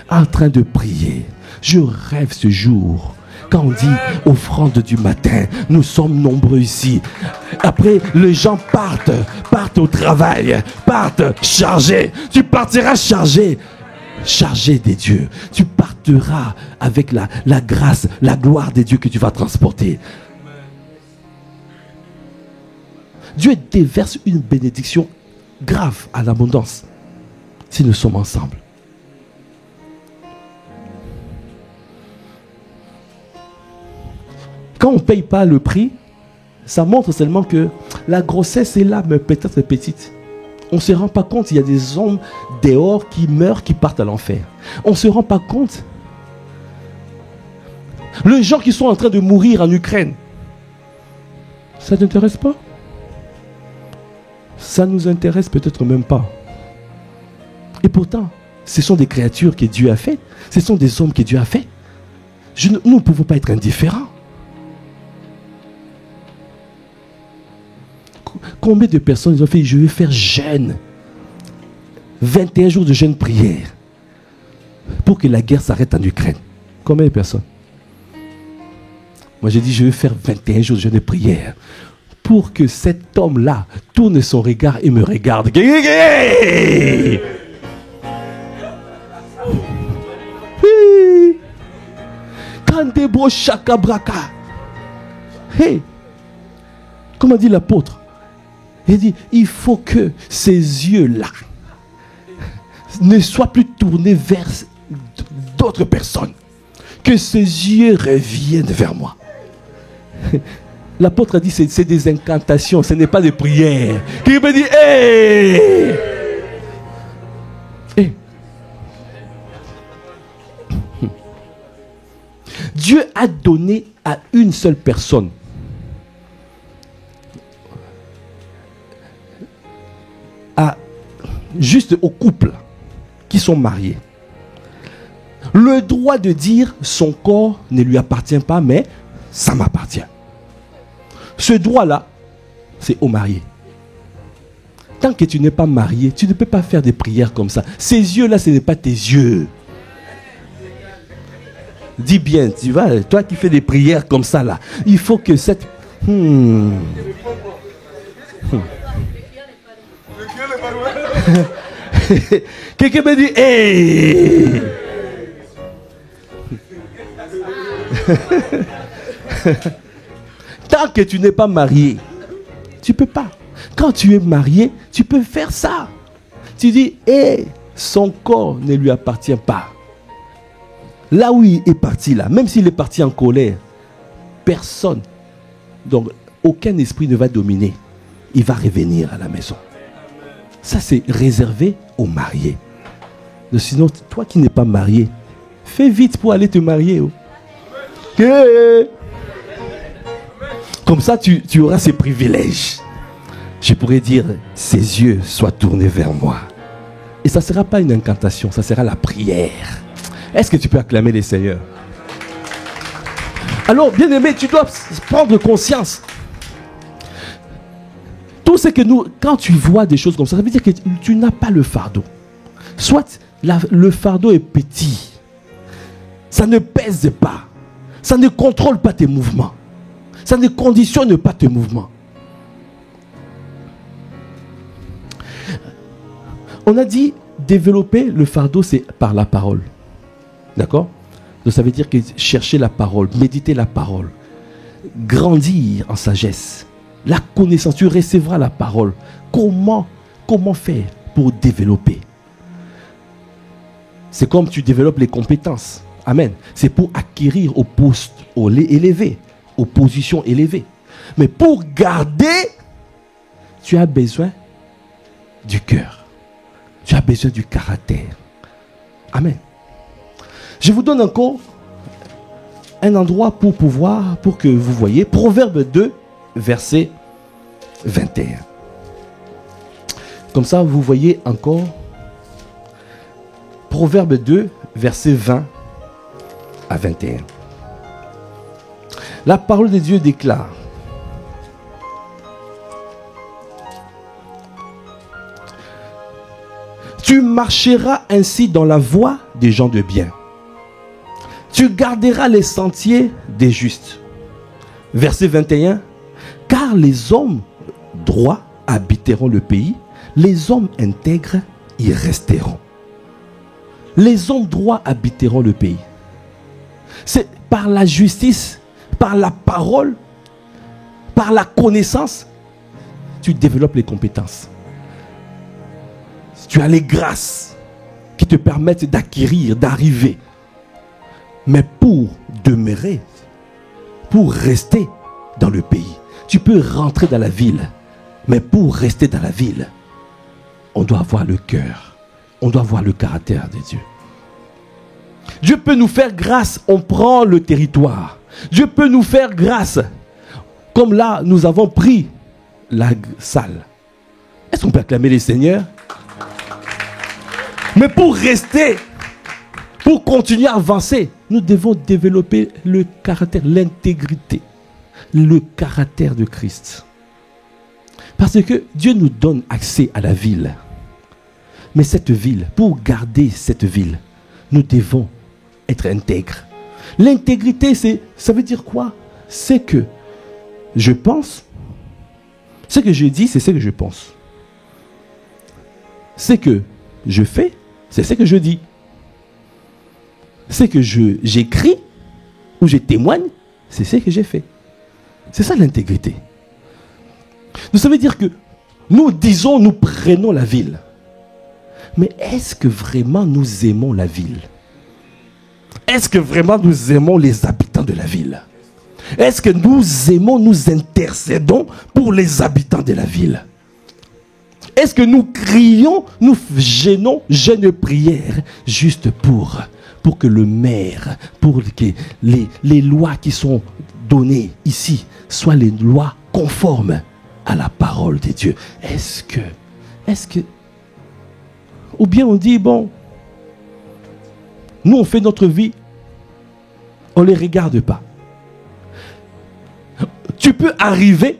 Speaker 1: en train de prier. Je rêve ce jour. Quand on dit offrande du matin, nous sommes nombreux ici. Après, les gens partent au travail, partent chargés. Tu partiras chargé des dieux. Tu partiras avec la grâce, la gloire des dieux que tu vas transporter. Dieu déverse une bénédiction grave à l'abondance si nous sommes ensemble. Quand on ne paye pas le prix, ça montre seulement que la grossesse est là, mais peut-être petite. On ne se rend pas compte, il y a des hommes dehors qui meurent, qui partent à l'enfer. On ne se rend pas compte. Les gens qui sont en train de mourir en Ukraine, ça ne t'intéresse pas? Ça ne nous intéresse peut-être même pas. Et pourtant, ce sont des créatures que Dieu a fait. Ce sont des hommes que Dieu a fait. Nous ne pouvons pas être indifférents. Combien de personnes ils ont fait, je vais faire jeûne. 21 jours de jeûne prière. Pour que la guerre s'arrête en Ukraine. Combien de personnes? Moi j'ai dit, je vais faire 21 jours de jeûne de prière. Pour que cet homme-là tourne son regard et me regarde. Kandebo Shakabraka. Hey, comment dit l'apôtre? Il dit, il faut que ces yeux-là ne soient plus tournés vers d'autres personnes. Que ces yeux reviennent vers moi. L'apôtre a dit, c'est des incantations, ce n'est pas des prières. Qui me dit, hey! Hey! Dieu a donné à une seule personne juste aux couples qui sont mariés le droit de dire son corps ne lui appartient pas, mais ça m'appartient. Ce droit-là, c'est aux mariés. Tant que tu n'es pas marié, tu ne peux pas faire des prières comme ça. Ces yeux-là, ce n'est pas tes yeux. Dis bien, tu vois, toi qui fais des prières comme ça là, il faut que cette... Quelqu'un me dit, hey! Tant que tu n'es pas marié, tu peux pas. Quand tu es marié, tu peux faire ça. Tu dis, hey, son corps ne lui appartient pas. Là où il est parti là, même s'il est parti en colère, personne, donc aucun esprit ne va dominer. Il va revenir à la maison. Ça c'est réservé aux mariés. Sinon, toi qui n'es pas marié, fais vite pour aller te marier. Oh. Comme ça, tu auras ces privilèges. Je pourrais dire, ses yeux soient tournés vers moi. Et ça ne sera pas une incantation, ça sera la prière. Est-ce que tu peux acclamer les Seigneurs? Alors, bien-aimé, tu dois prendre conscience. Tout ce que nous, quand tu vois des choses comme ça veut dire que tu n'as pas le fardeau. Soit le fardeau est petit, ça ne pèse pas, ça ne contrôle pas tes mouvements, ça ne conditionne pas tes mouvements. On a dit développer le fardeau, c'est par la parole. D'accord? Donc ça veut dire que chercher la parole, méditer la parole, grandir en sagesse, la connaissance, tu recevras la parole. Comment faire pour développer? C'est comme tu développes les compétences. Amen. C'est pour acquérir au poste élevé, aux positions élevées. Mais pour garder, tu as besoin du cœur. Tu as besoin du caractère. Amen. Je vous donne encore un endroit pour que vous voyez. Proverbe 2, verset 21. Comme ça, vous voyez encore. Proverbe 2, verset 20 à 21. La parole de Dieu déclare: tu marcheras ainsi dans la voie des gens de bien. Tu garderas les sentiers des justes. Verset 21. Car les hommes droits habiteront le pays, les hommes intègres y resteront. Les hommes droits habiteront le pays. C'est par la justice, par la parole, par la connaissance, tu développes les compétences. Tu as les grâces qui te permettent d'acquérir, d'arriver. Mais pour demeurer, pour rester dans le pays, tu peux rentrer dans la ville. Mais pour rester dans la ville, on doit avoir le cœur. On doit avoir le caractère de Dieu. Dieu peut nous faire grâce, on prend le territoire. Dieu peut nous faire grâce, comme là, nous avons pris la salle. Est-ce qu'on peut acclamer les seigneurs? Mais pour rester, pour continuer à avancer, nous devons développer le caractère, l'intégrité, le caractère de Christ. Parce que Dieu nous donne accès à la ville. Mais cette ville, pour garder cette ville, nous devons être intègres. L'intégrité, ça veut dire quoi? C'est que je pense, ce que je dis, c'est ce que je pense. Ce que je fais, c'est ce que je dis. Ce que j'écris ou je témoigne, c'est ce que j'ai fait. C'est ça l'intégrité. Donc ça veut dire que nous disons, nous prenons la ville. Mais est-ce que vraiment nous aimons la ville? Est-ce que vraiment nous aimons les habitants de la ville? Est-ce que nous aimons, nous intercédons pour les habitants de la ville? Est-ce que nous crions, nous gênons, jeûne prière, juste pour que le maire, pour que les lois qui sont données ici soient les lois conformes à la parole de Dieu? Est-ce que, ou bien on dit, bon, nous on fait notre vie, on ne les regarde pas. Tu peux arriver,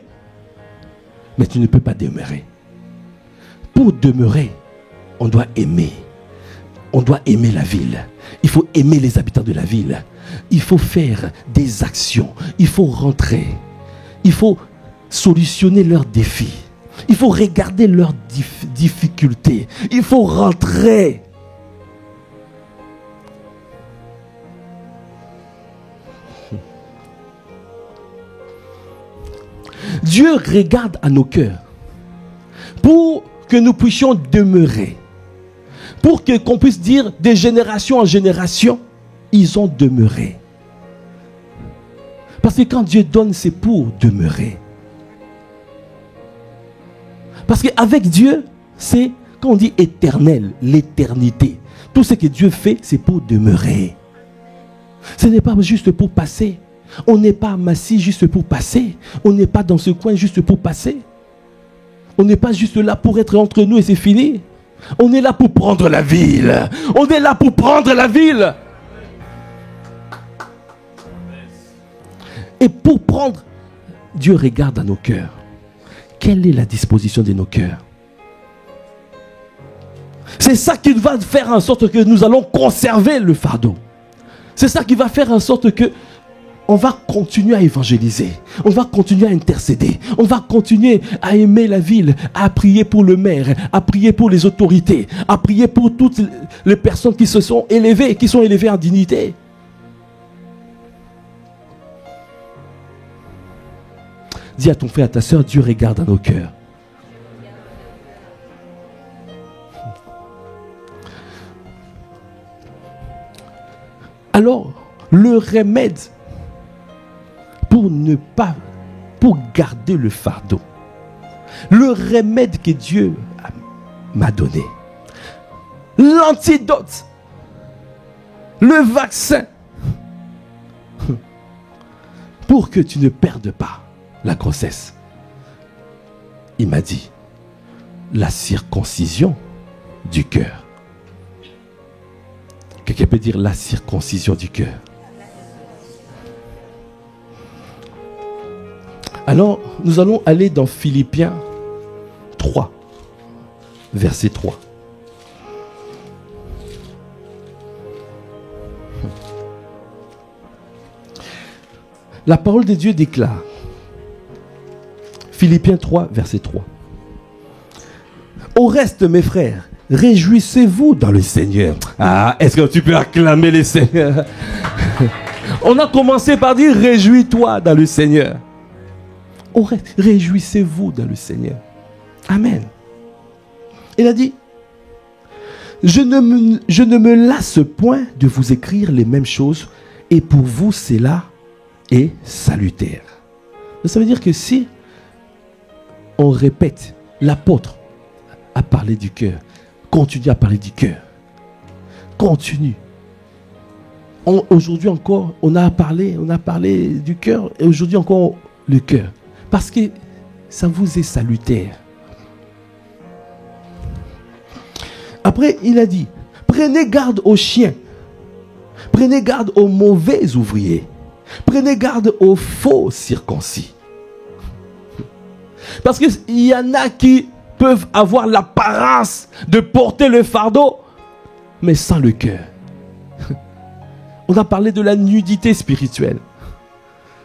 Speaker 1: mais tu ne peux pas demeurer. Pour demeurer, on doit aimer. On doit aimer la ville. Il faut aimer les habitants de la ville. Il faut faire des actions. Il faut rentrer. Il faut solutionner leurs défis. Il faut regarder leurs difficultés. Il faut rentrer. Dieu regarde à nos cœurs pour que nous puissions demeurer. Pour qu'on puisse dire de génération en génération, ils ont demeuré. Parce que quand Dieu donne, c'est pour demeurer. Parce qu'avec Dieu, c'est, quand on dit éternel, l'éternité. Tout ce que Dieu fait, c'est pour demeurer. Ce n'est pas juste pour passer. On n'est pas à Massy juste pour passer. On n'est pas dans ce coin juste pour passer. On n'est pas juste là pour être entre nous et c'est fini. On est là pour prendre la ville. On est là pour prendre la ville. Et pour prendre, Dieu regarde à nos cœurs. Quelle est la disposition de nos cœurs? C'est ça qui va faire en sorte que nous allons conserver le fardeau. C'est ça qui va faire en sorte que on va continuer à évangéliser. On va continuer à intercéder. On va continuer à aimer la ville, à prier pour le maire, à prier pour les autorités, à prier pour toutes les personnes qui se sont élevées, qui sont élevées en dignité. Dis à ton frère, à ta soeur, Dieu regarde à nos cœurs. Alors, le remède pour garder le fardeau, le remède que Dieu m'a donné, l'antidote, le vaccin, pour que tu ne perdes pas la grossesse. Il m'a dit, la circoncision du cœur. Quelqu'un peut dire la circoncision du cœur. Alors, nous allons aller dans Philippiens 3, verset 3. La parole de Dieu déclare, Philippiens 3, verset 3. Au reste, mes frères, réjouissez-vous dans le Seigneur. Ah, est-ce que tu peux acclamer le Seigneur? On a commencé par dire, réjouis-toi dans le Seigneur. Réjouissez-vous dans le Seigneur. Amen. Il a dit, je ne me lasse point de vous écrire les mêmes choses, et pour vous cela est salutaire. Ça veut dire que si on répète, l'apôtre a parlé du cœur, continue à parler du cœur, continue. Aujourd'hui encore, on a parlé du cœur, et aujourd'hui encore le cœur. Parce que ça vous est salutaire. Après, il a dit, prenez garde aux chiens. Prenez garde aux mauvais ouvriers. Prenez garde aux faux circoncis. Parce qu'il y en a qui peuvent avoir l'apparence de porter le fardeau, mais sans le cœur. On a parlé de la nudité spirituelle.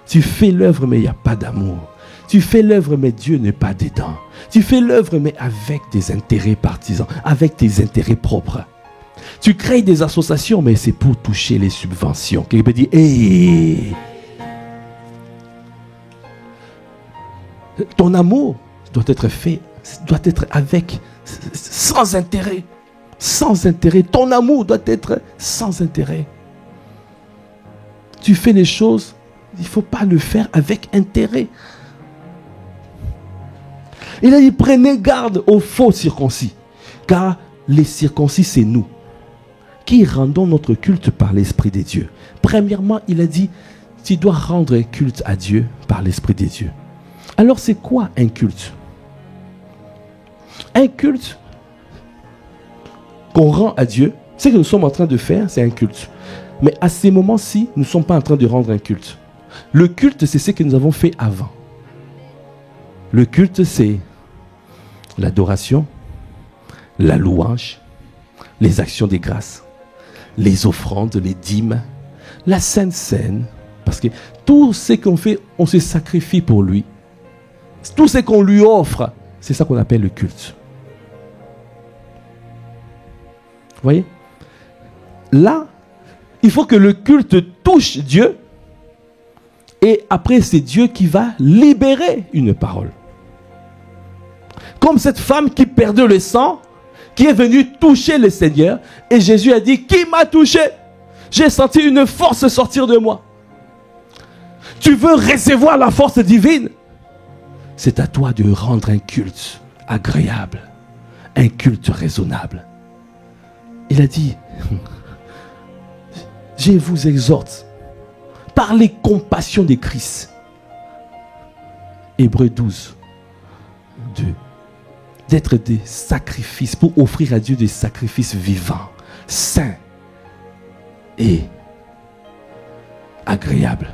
Speaker 1: Tu fais l'œuvre, mais il n'y a pas d'amour. Tu fais l'œuvre, mais Dieu n'est pas dedans. Tu fais l'œuvre, mais avec des intérêts partisans, avec tes intérêts propres. Tu crées des associations, mais c'est pour toucher les subventions. Quelqu'un peut dire, hey! Ton amour doit être fait, doit être avec, sans intérêt. Sans intérêt. Ton amour doit être sans intérêt. Tu fais les choses, il ne faut pas le faire avec intérêt. Il a dit, prenez garde aux faux circoncis, car les circoncis, c'est nous, qui rendons notre culte par l'Esprit des dieux. Premièrement, il a dit, tu dois rendre un culte à Dieu par l'Esprit des dieux. Alors, c'est quoi un culte? Un culte qu'on rend à Dieu, ce que nous sommes en train de faire, c'est un culte. Mais à ces moments-ci, nous ne sommes pas en train de rendre un culte. Le culte, c'est ce que nous avons fait avant. Le culte, c'est l'adoration, la louange, les actions des grâces, les offrandes, les dîmes, la Sainte Seine. Parce que tout ce qu'on fait, on se sacrifie pour lui. Tout ce qu'on lui offre, c'est ça qu'on appelle le culte. Vous voyez? Là, il faut que le culte touche Dieu. Et après, c'est Dieu qui va libérer une parole. Comme cette femme qui perdait le sang, qui est venue toucher le Seigneur. Et Jésus a dit, qui m'a touché? J'ai senti une force sortir de moi. Tu veux recevoir la force divine? C'est à toi de rendre un culte agréable, un culte raisonnable. Il a dit, je vous exhorte, par les compassions de Christ. Hébreux 12, 2. D'être des sacrifices, pour offrir à Dieu des sacrifices vivants, saints et agréables.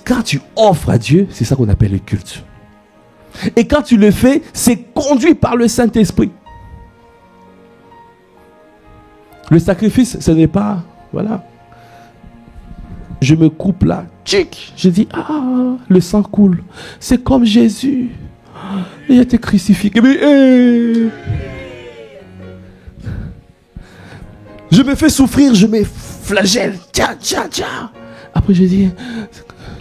Speaker 1: Quand tu offres à Dieu, c'est ça qu'on appelle le culte. Et quand tu le fais, c'est conduit par le Saint-Esprit. Le sacrifice, ce n'est pas, voilà, je me coupe là, tchic, je dis, ah, le sang coule. C'est comme Jésus. Il a été crucifié. Mais, je me fais souffrir, je me flagelle. Tiens, tiens, tiens. Après, je dis,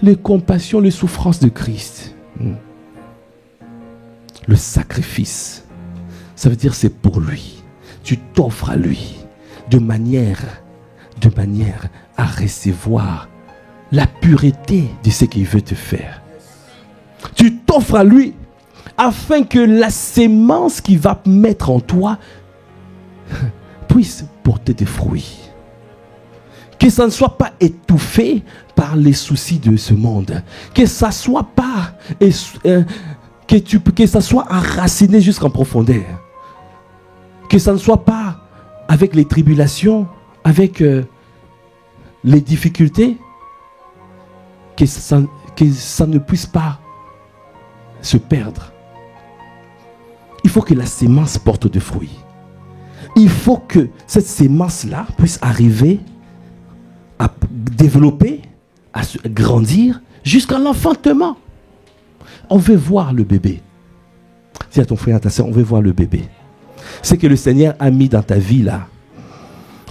Speaker 1: les compassions, les souffrances de Christ. Le sacrifice, ça veut dire c'est pour lui. Tu t'offres à lui de manière à recevoir la pureté de ce qu'il veut te faire. Tu t'offres à lui afin que la sémence qu'il va mettre en toi puisse porter des fruits. Que ça ne soit pas étouffé par les soucis de ce monde. Que ça soit pas que ça soit enraciné jusqu'en profondeur. Que ça ne soit pas avec les tribulations, avec les difficultés, que ça ne puisse pas se perdre. Il faut que la sémence porte des fruits. Il faut que cette sémence-là puisse arriver à développer, à grandir jusqu'à l'enfantement. On veut voir le bébé. Dis à ton frère, à ta soeur, on veut voir le bébé. Ce que le Seigneur a mis dans ta vie là,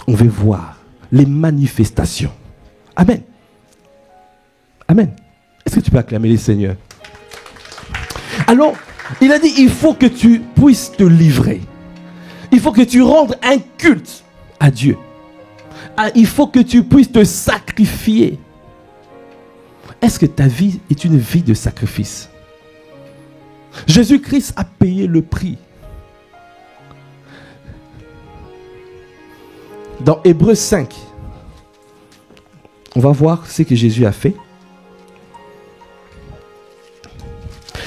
Speaker 1: on veut voir les manifestations. Amen. Amen. Est-ce que tu peux acclamer le Seigneur? Alors, il a dit, il faut que tu puisses te livrer. Il faut que tu rendes un culte à Dieu. Il faut que tu puisses te sacrifier. Est-ce que ta vie est une vie de sacrifice? Jésus-Christ a payé le prix. Dans Hébreux 5, on va voir ce que Jésus a fait.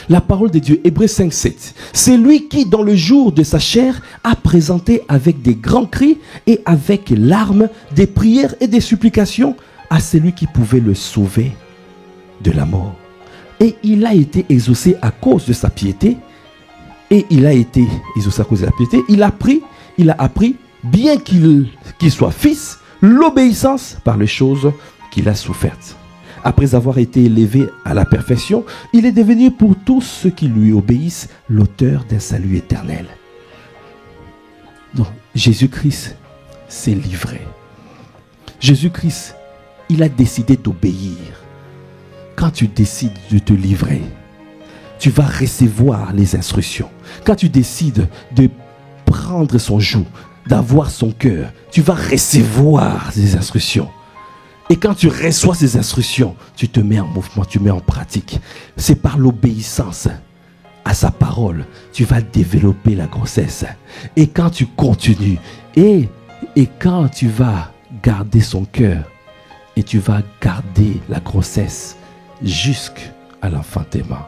Speaker 1: La parole de Dieu, Hébreux 5, 7. C'est lui qui, dans le jour de sa chair, a présenté avec des grands cris et avec larmes des prières et des supplications à celui qui pouvait le sauver de la mort. Et il a été exaucé à cause de sa piété. Et il a été exaucé à cause de la piété. Il a appris, bien qu'il soit fils, l'obéissance par les choses qu'il a souffertes. Après avoir été élevé à la perfection, il est devenu pour tous ceux qui lui obéissent l'auteur d'un salut éternel. Donc, Jésus-Christ s'est livré. Jésus-Christ, il a décidé d'obéir. Quand tu décides de te livrer, tu vas recevoir les instructions. Quand tu décides de prendre son joug, d'avoir son cœur, tu vas recevoir les instructions. Et quand tu reçois ces instructions, tu te mets en mouvement, tu mets en pratique. C'est par l'obéissance à sa parole, tu vas développer la grossesse. Et quand tu continues, et quand tu vas garder son cœur, et tu vas garder la grossesse jusqu'à l'enfantement.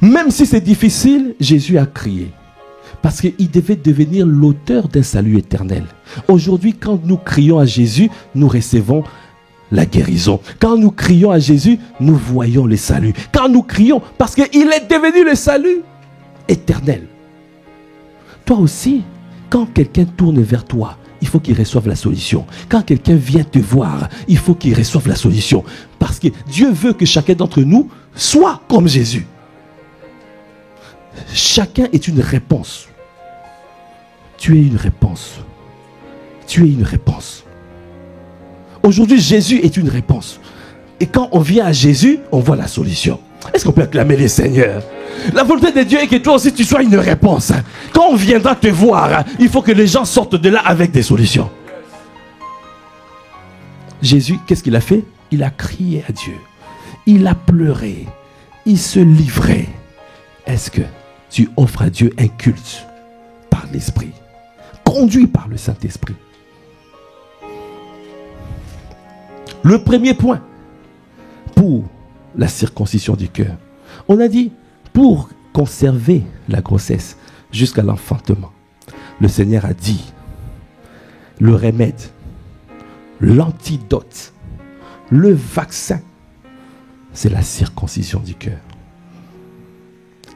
Speaker 1: Même si c'est difficile, Jésus a crié. Parce qu'il devait devenir l'auteur d'un salut éternel. Aujourd'hui, quand nous crions à Jésus, nous recevons la guérison. Quand nous crions à Jésus, nous voyons le salut. Quand nous crions, parce qu'il est devenu le salut éternel. Toi aussi, quand quelqu'un tourne vers toi, il faut qu'il reçoive la solution. Quand quelqu'un vient te voir, il faut qu'il reçoive la solution. Parce que Dieu veut que chacun d'entre nous soit comme Jésus. Chacun est une réponse. Tu es une réponse. Tu es une réponse. Aujourd'hui, Jésus est une réponse. Et quand on vient à Jésus, on voit la solution. Est-ce qu'on peut acclamer les seigneurs? La volonté de Dieu est que toi aussi tu sois une réponse. Quand on viendra te voir, il faut que les gens sortent de là avec des solutions. Jésus, qu'est-ce qu'il a fait? Il a crié à Dieu. Il a pleuré. Il se livrait. Est-ce que tu offres à Dieu un culte par l'Esprit, conduit par le Saint-Esprit? Le premier point pour la circoncision du cœur, on a dit pour conserver la grossesse jusqu'à l'enfantement. Le Seigneur a dit le remède, l'antidote, le vaccin, c'est la circoncision du cœur.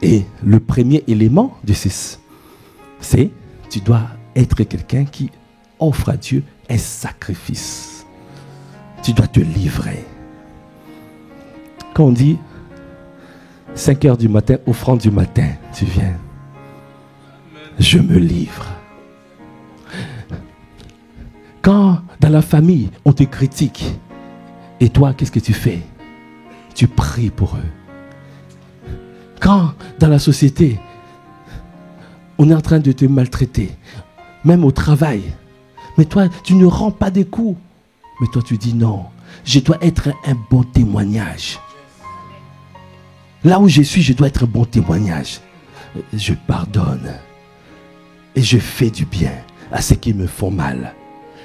Speaker 1: Et le premier élément de c'est tu dois être quelqu'un qui offre à Dieu un sacrifice. Tu dois te livrer. Quand on dit 5 heures du matin, offrande du matin, tu viens. Je me livre. Quand dans la famille, on te critique, et toi, qu'est-ce que tu fais? Tu pries pour eux. Quand dans la société, on est en train de te maltraiter, même au travail, mais toi, tu ne rends pas des coups. Mais toi, tu dis non, je dois être un bon témoignage. Là où je suis, je dois être un bon témoignage. Je pardonne et je fais du bien à ceux qui me font mal.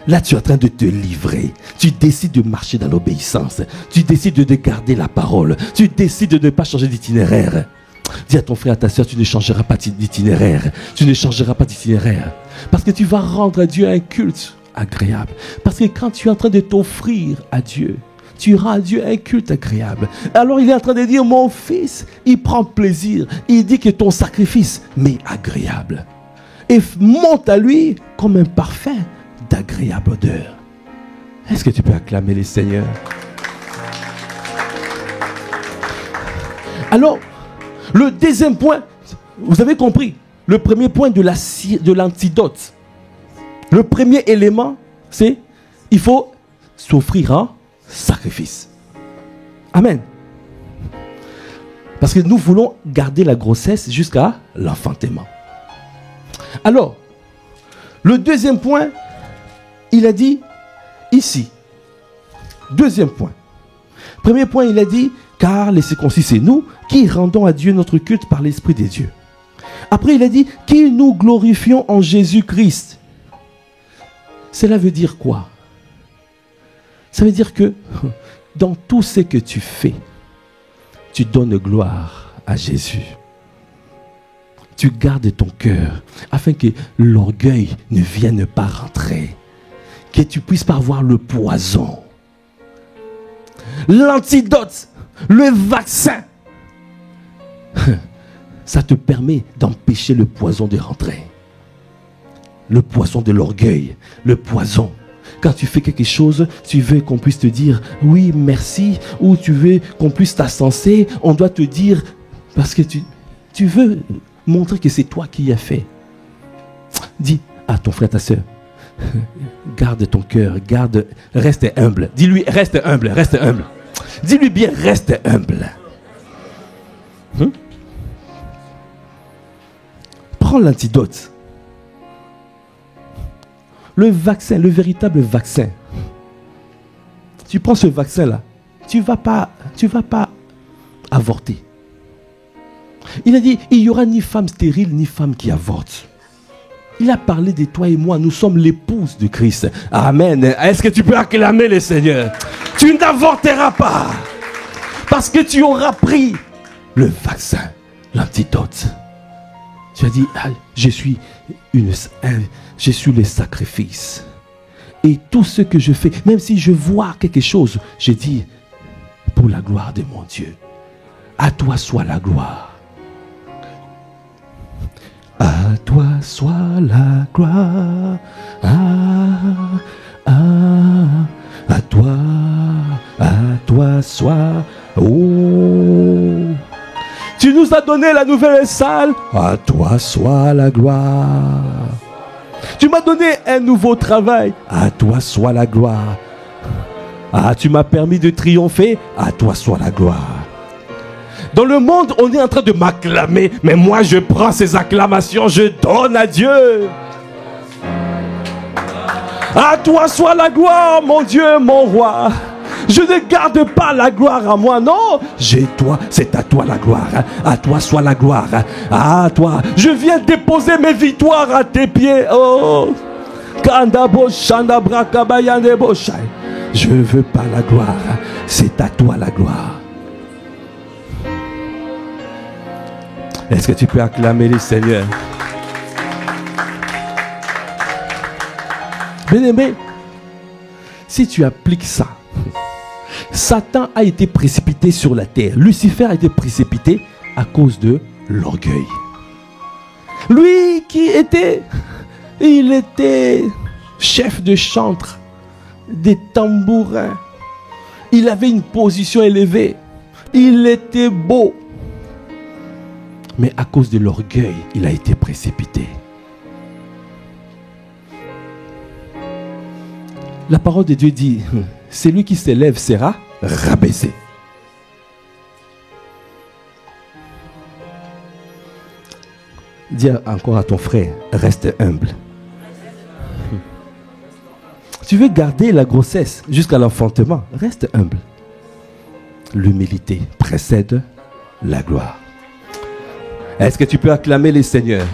Speaker 1: Là, tu es en train de te livrer. Tu décides de marcher dans l'obéissance. Tu décides de garder la parole. Tu décides de ne pas changer d'itinéraire. Dis à ton frère, à ta soeur, tu ne changeras pas d'itinéraire. Tu ne changeras pas d'itinéraire. Parce que tu vas rendre à Dieu un culte agréable. Parce que quand tu es en train de t'offrir à Dieu, tu rends à Dieu un culte agréable. Alors il est en train de dire, mon fils, il prend plaisir. Il dit que ton sacrifice m'est agréable. Et monte à lui comme un parfum d'agréable odeur. Est-ce que tu peux acclamer les seigneurs? Alors, le deuxième point, vous avez compris, le premier point de l'antidote. Le premier élément, c'est il faut s'offrir en sacrifice. Amen. Parce que nous voulons garder la grossesse jusqu'à l'enfantement. Alors, le deuxième point, il a dit ici. Deuxième point. Premier point, il a dit, car les circoncis, c'est nous qui rendons à Dieu notre culte par l'Esprit des dieux. Après, il a dit qu'il nous glorifions en Jésus-Christ. Cela veut dire quoi? Ça veut dire que dans tout ce que tu fais, tu donnes gloire à Jésus. Tu gardes ton cœur afin que l'orgueil ne vienne pas rentrer. Que tu puisses pas avoir le poison. L'antidote, le vaccin, ça te permet d'empêcher le poison de rentrer. Le poison de l'orgueil, le poison. Quand tu fais quelque chose, tu veux qu'on puisse te dire oui, merci, ou tu veux qu'on puisse t'ascenser, on doit te dire, parce que tu veux montrer que c'est toi qui as fait. Dis à ton frère, ta soeur, garde ton cœur, reste humble. Dis-lui, reste humble, reste humble. Dis-lui bien, reste humble. Prends l'antidote. Le vaccin, le véritable vaccin. Tu prends ce vaccin-là, tu vas pas avorter. Il a dit, il n'y aura ni femme stérile, ni femme qui avorte. Il a parlé de toi et moi, nous sommes l'épouse de Christ. Amen. Est-ce que tu peux acclamer le Seigneur? Tu n'avorteras pas. Parce que tu auras pris le vaccin, l'antidote. Tu as dit, ah, je suis le sacrifice. Et tout ce que je fais, même si je vois quelque chose, je dis, pour la gloire de mon Dieu. À toi soit la gloire. À toi soit la gloire. À toi soit. Oh. Tu nous as donné la nouvelle salle. À toi soit la gloire. Tu m'as donné un nouveau travail. À toi soit la gloire. Ah, tu m'as permis de triompher. À toi soit la gloire. Dans le monde, on est en train de m'acclamer. Mais moi, je prends ces acclamations. Je donne à Dieu. À toi soit la gloire, mon Dieu, mon roi. Je ne garde pas la gloire à moi, non. J'ai toi, c'est à toi la gloire. À toi soit la gloire. À toi. Je viens déposer mes victoires à tes pieds. Oh. Je ne veux pas la gloire. C'est à toi la gloire. Est-ce que tu peux acclamer le Seigneur? Bien-aimé, si tu appliques ça, Satan a été précipité sur la terre. Lucifer a été précipité à cause de l'orgueil. Lui il était chef de chantre, des tambourins. Il avait une position élevée. Il était beau. Mais à cause de l'orgueil, il a été précipité. La parole de Dieu dit, celui qui s'élève sera rabaissé. Dis encore à ton frère, reste humble. Tu veux garder la grossesse jusqu'à l'enfantement, reste humble. L'humilité précède la gloire. Est-ce que tu peux acclamer les seigneurs?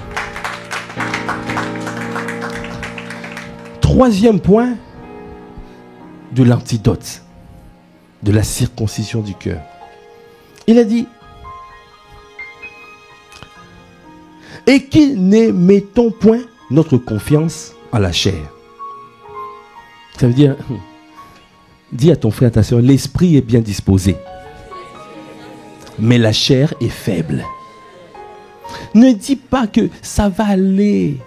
Speaker 1: Troisième point de l'antidote, de la circoncision du cœur. Il a dit, et qu'il ne mettons point notre confiance en la chair. Ça veut dire, dis à ton frère, à ta soeur, l'esprit est bien disposé, mais la chair est faible. Ne dis pas que ça va aller.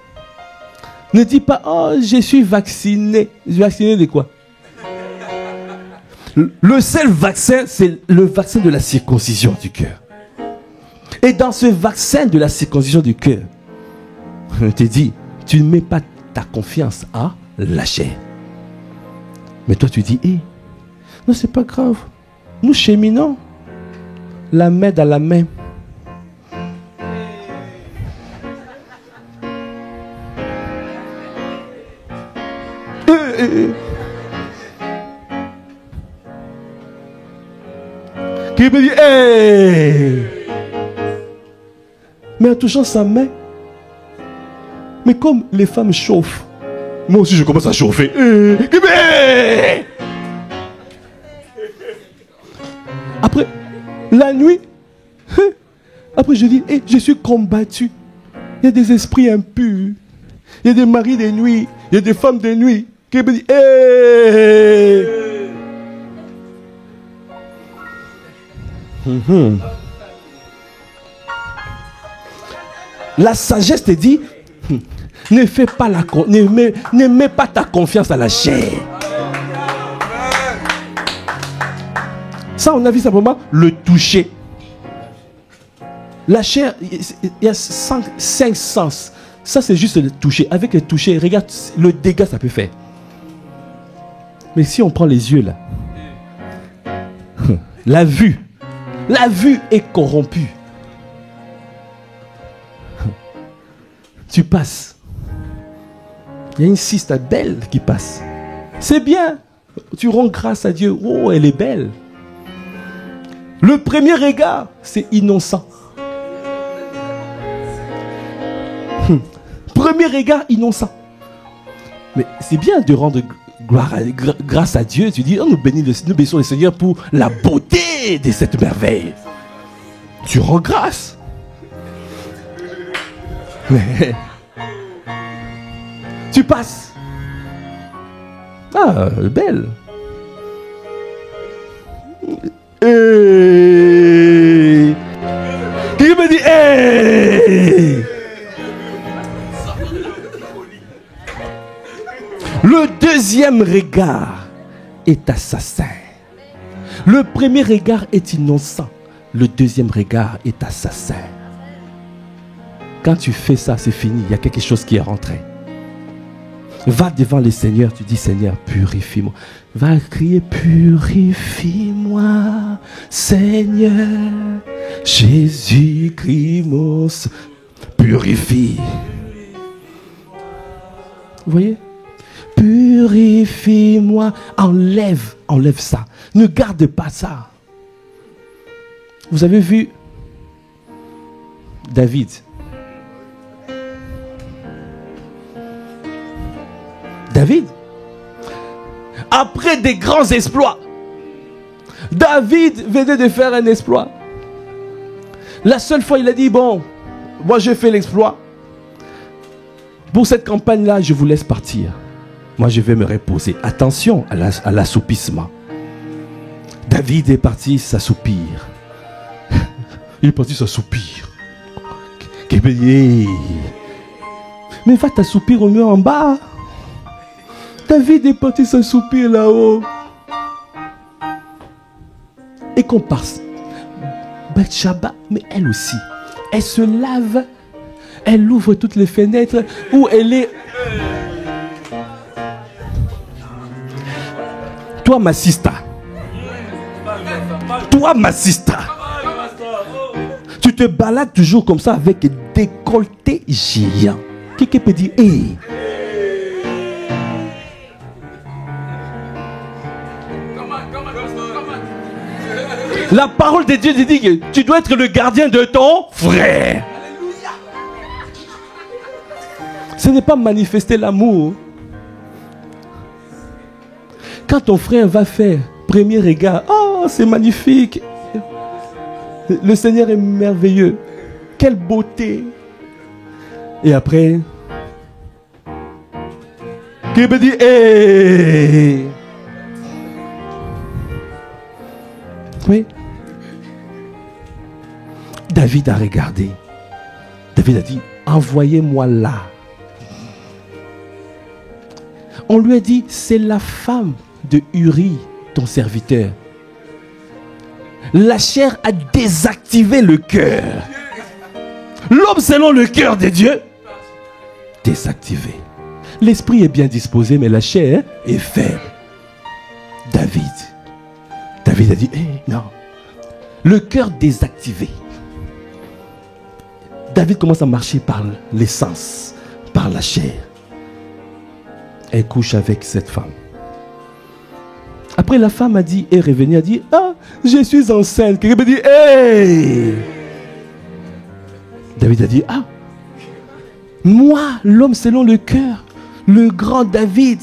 Speaker 1: Ne dis pas, oh, je suis vacciné. Vacciné de quoi? Le seul vaccin, c'est le vaccin de la circoncision du cœur. Et dans ce vaccin de la circoncision du cœur, je te dis, tu ne mets pas ta confiance à la chair. Mais toi, tu dis, non, c'est pas grave. Nous cheminons la main dans la main. Qui me dit, Mais en touchant sa main, mais comme les femmes chauffent, moi aussi je commence à chauffer. Après, la nuit, après je dis, je suis combattu. Il y a des esprits impurs. Il y a des maris de nuit. Il y a des femmes de nuit qui me disent, La sagesse te dit, ne mets pas ta confiance à la chair. Ça, on a vu simplement le toucher. La chair, il y a 5 sens. Ça, c'est juste le toucher. Avec le toucher, regarde le dégât ça peut faire. Mais si on prend les yeux là, la vue est corrompue. Tu passes. Il y a une cyste belle qui passe. C'est bien. Tu rends grâce à Dieu. Oh, elle est belle. Le premier regard, c'est innocent. Premier regard innocent. Mais c'est bien de rendre grâce à Dieu. Tu dis, oh, nous bénissons le Seigneur pour la beauté de cette merveille. Tu rends grâce. Mais tu passes. Ah, belle. Qui me dit, Le deuxième regard est assassin. Le premier regard est innocent. Le deuxième regard est assassin. Quand tu fais ça, c'est fini. Il y a quelque chose qui est rentré. Va devant le Seigneur. Tu dis, Seigneur, purifie-moi. Va crier, purifie-moi, Seigneur. Jésus-Christ, mon purifie. Vous voyez? Purifie-moi. Enlève ça. Ne garde pas ça. Vous avez vu David. Après des grands exploits, David venait de faire un exploit. La seule fois, il a dit, bon, moi j'ai fait l'exploit. Pour cette campagne-là, je vous laisse partir. Moi, je vais me reposer. Attention à l'assoupissement. David est parti s'assoupir. Il est parti s'assoupir. Mais va t'assoupir au mur en bas. David est parti s'assoupir là-haut. Et qu'on passe. Bathsheba, mais elle aussi. Elle se lave. Elle ouvre toutes les fenêtres où elle est. Toi, ma sister. Tu te balades toujours comme ça avec décolleté géant. Quelqu'un peut dire, hey. La parole de Dieu dit que tu dois être le gardien de ton frère. Ce n'est pas manifester l'amour. Quand ton frère va faire premier regard, oh, c'est magnifique. Le Seigneur est merveilleux. Quelle beauté. Et après, qui me dit, hey. Oui. David a regardé. David a dit, envoyez-moi là. On lui a dit, c'est la femme de Uri, ton serviteur. La chair a désactivé le cœur. L'homme selon le cœur de Dieu, désactivé. L'esprit est bien disposé, mais la chair est faible. David a dit, non. Le cœur désactivé. David commence à marcher par l'essence, par la chair. Elle couche avec cette femme. Après, la femme est revenue, a dit, ah, je suis enceinte. Quelqu'un me dit, hey! David a dit, ah, moi, l'homme selon le cœur, le grand David,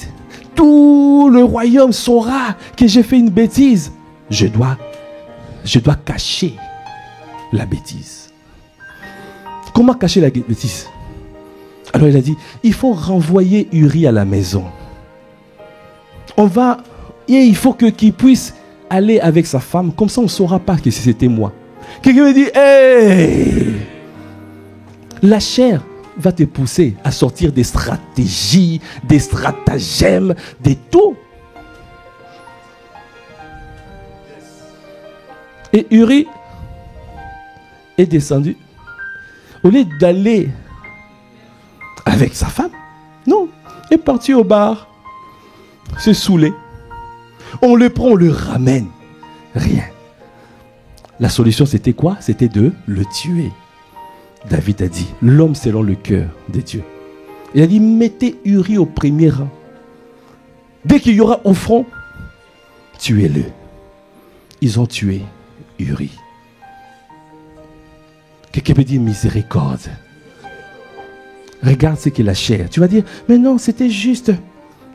Speaker 1: tout le royaume saura que j'ai fait une bêtise. Je dois cacher la bêtise. Comment cacher la bêtise? Alors il a dit, il faut renvoyer Uri à la maison. Et il faut qu'il puisse aller avec sa femme, comme ça on ne saura pas que c'était moi. Quelqu'un me dit, hey! La chair va te pousser à sortir des stratégies, des stratagèmes, des tout. Et Uri est descendu. Au lieu d'aller avec sa femme, non, il est parti au bar, se saouler. On le prend, on le ramène. Rien. La solution, c'était quoi? C'était de le tuer. David a dit, l'homme selon le cœur de Dieu. Il a dit, mettez Uri au premier rang. Dès qu'il y aura au front, tuez-le. Ils ont tué Uri. Quelqu'un peut dire miséricorde. Regarde ce qu'est la chair. Tu vas dire, mais non, c'était juste.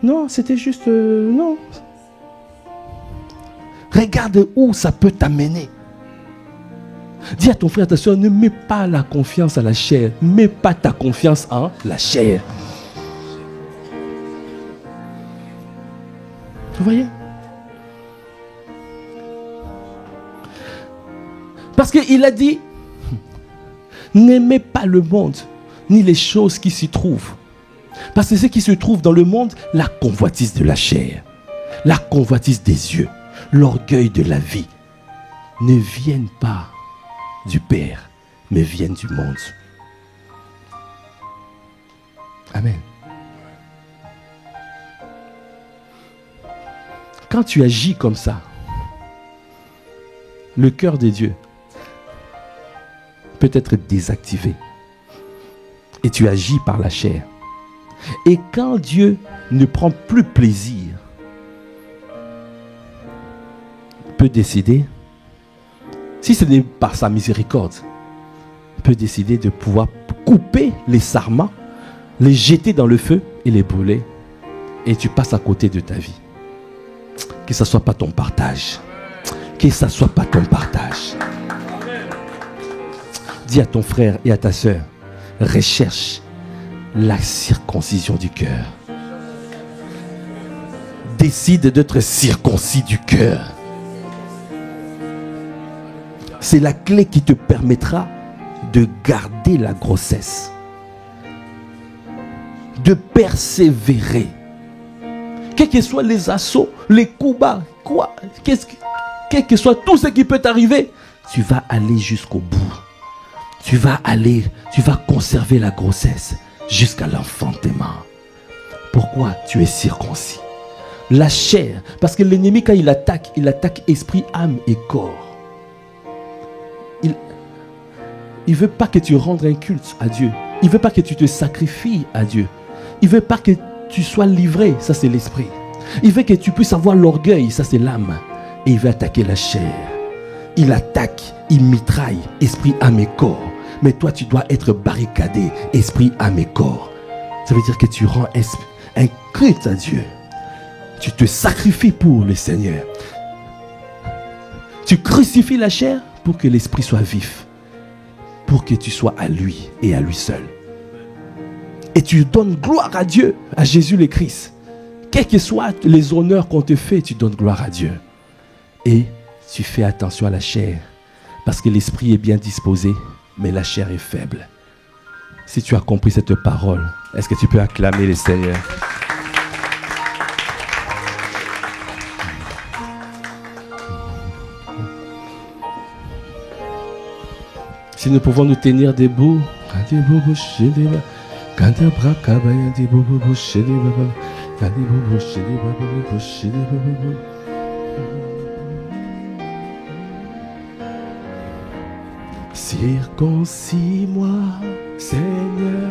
Speaker 1: Non, c'était juste. Non. Regarde où ça peut t'amener. Dis à ton frère, ta soeur, ne mets pas la confiance à la chair. Ne mets pas ta confiance en la chair. Vous voyez? Parce qu'il a dit, n'aimez pas le monde, ni les choses qui s'y trouvent. Parce que ce qui se trouve dans le monde, la convoitise de la chair, la convoitise des yeux, l'orgueil de la vie, ne viennent pas du Père, mais viennent du monde. Amen. Quand tu agis comme ça, le cœur de Dieu peut être désactivé. Et tu agis par la chair. Et quand Dieu ne prend plus plaisir, peut décider, si ce n'est par sa miséricorde, peut décider de pouvoir couper les sarments, les jeter dans le feu et les brûler. Et tu passes à côté de ta vie. Que ce ne soit pas ton partage. Que ce ne soit pas ton partage. Dis à ton frère et à ta soeur, recherche la circoncision du cœur. Décide d'être circoncis du cœur. C'est la clé qui te permettra de garder la grossesse, de persévérer. Quels que soient les assauts, les coups bas, quel que soit tout ce qui peut t'arriver, tu vas aller jusqu'au bout. Tu vas conserver la grossesse jusqu'à l'enfantement. Pourquoi? Tu es circoncis. La chair, parce que l'ennemi quand il attaque esprit, âme et corps. Il veut pas que tu rendes un culte à Dieu. Il veut pas que tu te sacrifies à Dieu. Il veut pas que tu sois livré, ça c'est l'esprit. Il veut que tu puisses avoir l'orgueil, ça c'est l'âme. Et il veut attaquer la chair. Il attaque, il mitraille, esprit, âme et corps. Mais toi, tu dois être barricadé, esprit, âme et corps. Ça veut dire que tu rends un culte à Dieu. Tu te sacrifies pour le Seigneur. Tu crucifies la chair pour que l'esprit soit vif. Pour que tu sois à lui et à lui seul. Et tu donnes gloire à Dieu, à Jésus le Christ. Quels que soient les honneurs qu'on te fait, tu donnes gloire à Dieu. Et tu fais attention à la chair. Parce que l'esprit est bien disposé, mais la chair est faible. Si tu as compris cette parole, est-ce que tu peux acclamer le Seigneur? Si nous pouvons nous tenir debout, circoncis-moi, Seigneur,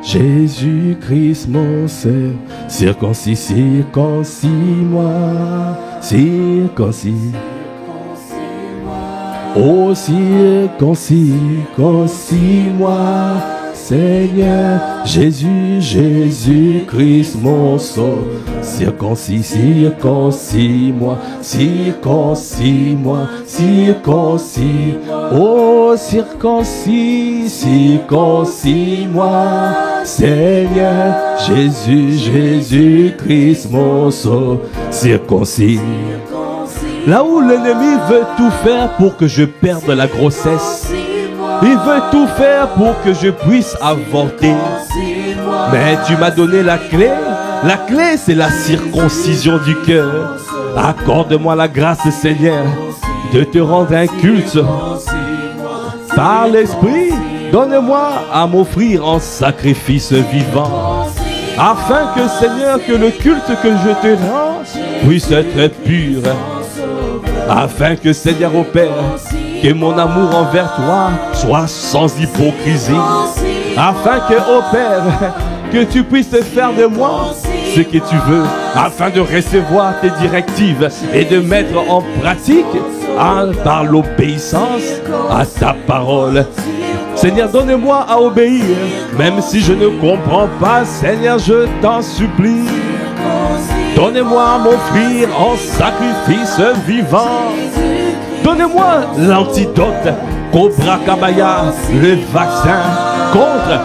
Speaker 1: Jésus-Christ mon Seigneur, circoncis-moi, circoncis. Oh, circoncis-moi, Seigneur Jésus, Jésus-Christ, mon sauveur. Circoncis-moi, circoncis-moi, circoncis. Oh, circoncis-moi, Seigneur Jésus, Jésus-Christ, mon sauveur. Circoncis. Là où l'ennemi veut tout faire pour que je perde la grossesse, il veut tout faire pour que je puisse avorter. Mais tu m'as donné la clé. La clé, c'est la circoncision du cœur. Accorde-moi la grâce, Seigneur, de te rendre un culte par l'Esprit. Donne-moi à m'offrir en sacrifice vivant, afin que, Seigneur, que le culte que je te rends puisse être pur. Afin que, Seigneur, ô Père, que mon amour envers toi soit sans hypocrisie. Afin que, ô Père, que tu puisses faire de moi ce que tu veux, afin de recevoir tes directives et de mettre en pratique par l'obéissance à ta parole. Seigneur, donne-moi à obéir, même si je ne comprends pas, Seigneur, je t'en supplie. Donne-moi à m'offrir en sacrifice vivant. Donnez-moi l'antidote, Cobra Kabaya, le vaccin contre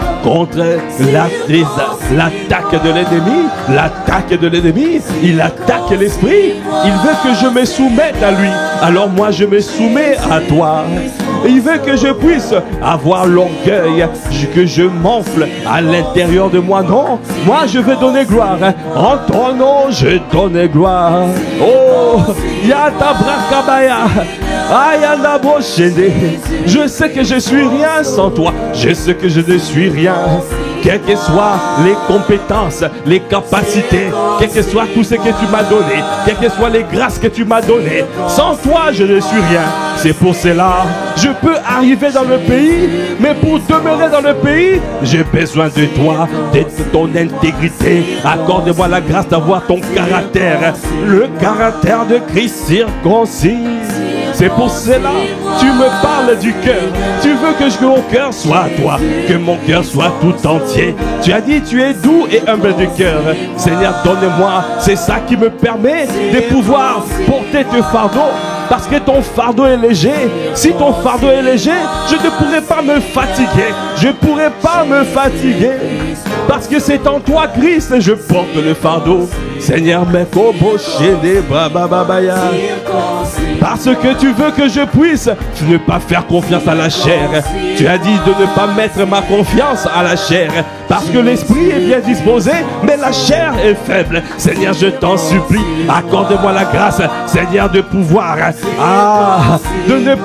Speaker 1: l'attaque de l'ennemi. L'attaque de l'ennemi, il attaque l'esprit. Il veut que je me soumette à lui. Alors moi je me soumets à toi. Il veut que je puisse avoir l'orgueil, que je m'enfle à l'intérieur de moi. Non, moi je veux donner gloire. En ton nom, je donne gloire. Oh, Yata Brakabaya. Je sais que je suis rien sans toi. Je sais que je ne suis rien. Quelles que soient les compétences, les capacités, quel que soit tout ce que tu m'as donné, quelles que soient les grâces que tu m'as données, sans toi je ne suis rien. C'est pour cela, je peux arriver dans le pays, mais pour demeurer dans le pays, j'ai besoin de toi, de ton intégrité. Accorde-moi la grâce d'avoir ton caractère, le caractère de Christ circoncis. C'est pour cela, tu me parles du cœur. Tu veux que mon cœur soit à toi, que mon cœur soit tout entier. Tu as dit, tu es doux et humble de cœur. Seigneur, donne-moi, c'est ça qui me permet de pouvoir porter tes fardeaux. Parce que ton fardeau est léger. Si ton fardeau est léger, je ne pourrai pas me fatiguer. Je ne pourrai pas me fatiguer. Parce que c'est en toi, Christ, je porte le fardeau. Seigneur, parce que tu veux que je puisse ne pas faire confiance à la chair. Tu as dit de ne pas mettre ma confiance à la chair. Parce que l'esprit est bien disposé, mais la chair est faible. Seigneur, je t'en supplie, accorde-moi la grâce, Seigneur, de pouvoir, de ne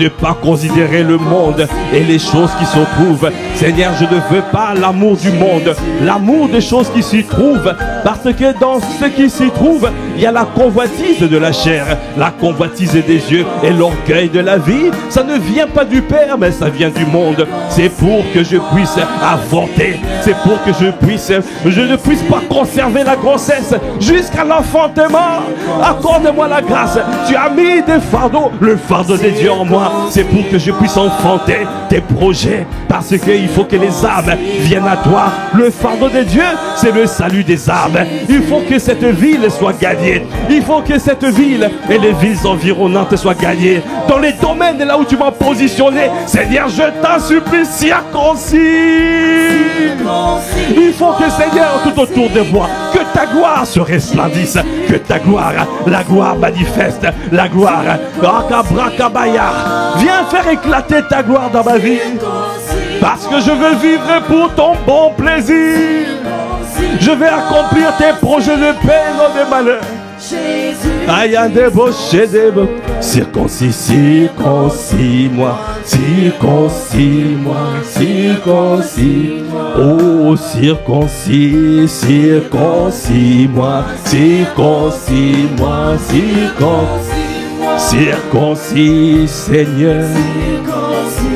Speaker 1: pas considérer le monde et les choses qui s'y trouvent. Seigneur, je ne veux pas l'amour du monde, l'amour des choses qui s'y trouvent, parce que dans ce qui s'y trouve, il y a la convoitise de la chair, la convoitise des yeux et l'orgueil de la vie. Ça ne vient pas du Père, mais ça vient du monde. C'est pour que je puisse avorter, c'est pour que je ne puisse pas conserver la grossesse jusqu'à l'enfantement. Accorde-moi la grâce. Tu as mis des fardeaux, le fardeau des dieux en moi. C'est pour que je puisse enfanter tes projets, parce qu'il faut que les âmes viennent à toi. Le fardeau des dieux, c'est le salut des âmes. Il faut que cette ville soit gagnée. Il faut que cette ville et les villes environnantes soient gagnées. Dans les domaines là où tu m'as positionné, Seigneur, je t'en supplie, circoncis. Il faut que, Seigneur, tout autour de moi, que ta gloire se resplendisse, que ta gloire, la gloire manifeste, la gloire, viens faire éclater ta gloire dans ma vie, parce que je veux vivre pour ton bon plaisir. Je vais accomplir tes projets de paix, non de malheur. Circoncis, circoncis-moi, circoncis-moi, circoncis. Oh, circoncis, circoncis-moi, circoncis-moi, circoncis. Circoncis, Seigneur,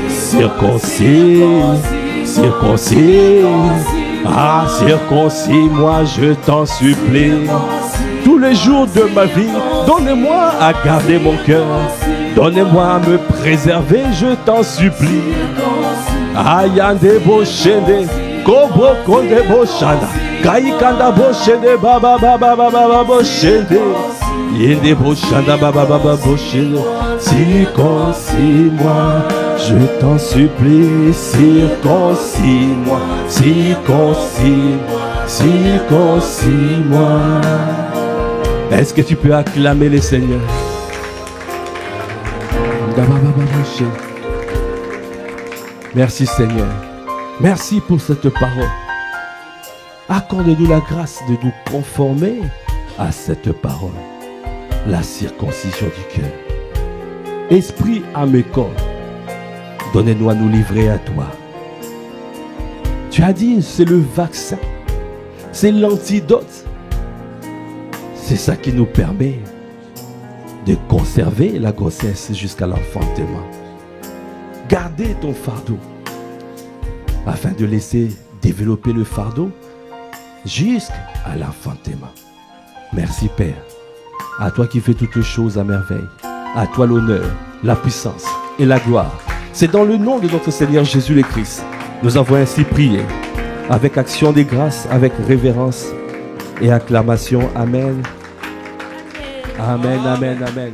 Speaker 1: circoncis, circoncis. Ah, circoncis-moi, je t'en supplie. Tous les jours de ma vie, donne-moi à garder mon cœur. Donne-moi à me préserver, je t'en supplie. Ayande boshende, kobo konde boshanda, kaikanda boshende, baba baba baba boshende, yende boshanda baba baba boshende. Circoncis-moi, je t'en supplie, circoncis-moi, circoncis-moi, circoncis-moi. Est-ce que tu peux acclamer le Seigneur? Merci Seigneur. Merci pour cette parole. Accorde-nous la grâce de nous conformer à cette parole. La circoncision du cœur. Esprit à mes corps, donnez-nous à nous livrer à toi. Tu as dit, c'est le vaccin, c'est l'antidote. C'est ça qui nous permet de conserver la grossesse jusqu'à l'enfantement. Gardez ton fardeau afin de laisser développer le fardeau jusqu'à l'enfantement. Merci Père, à toi qui fais toutes choses à merveille. À toi l'honneur, la puissance et la gloire. C'est dans le nom de notre Seigneur Jésus le Christ. Nous avons ainsi prié avec action de grâce, avec révérence et acclamation. Amen. Amen, amen, amen.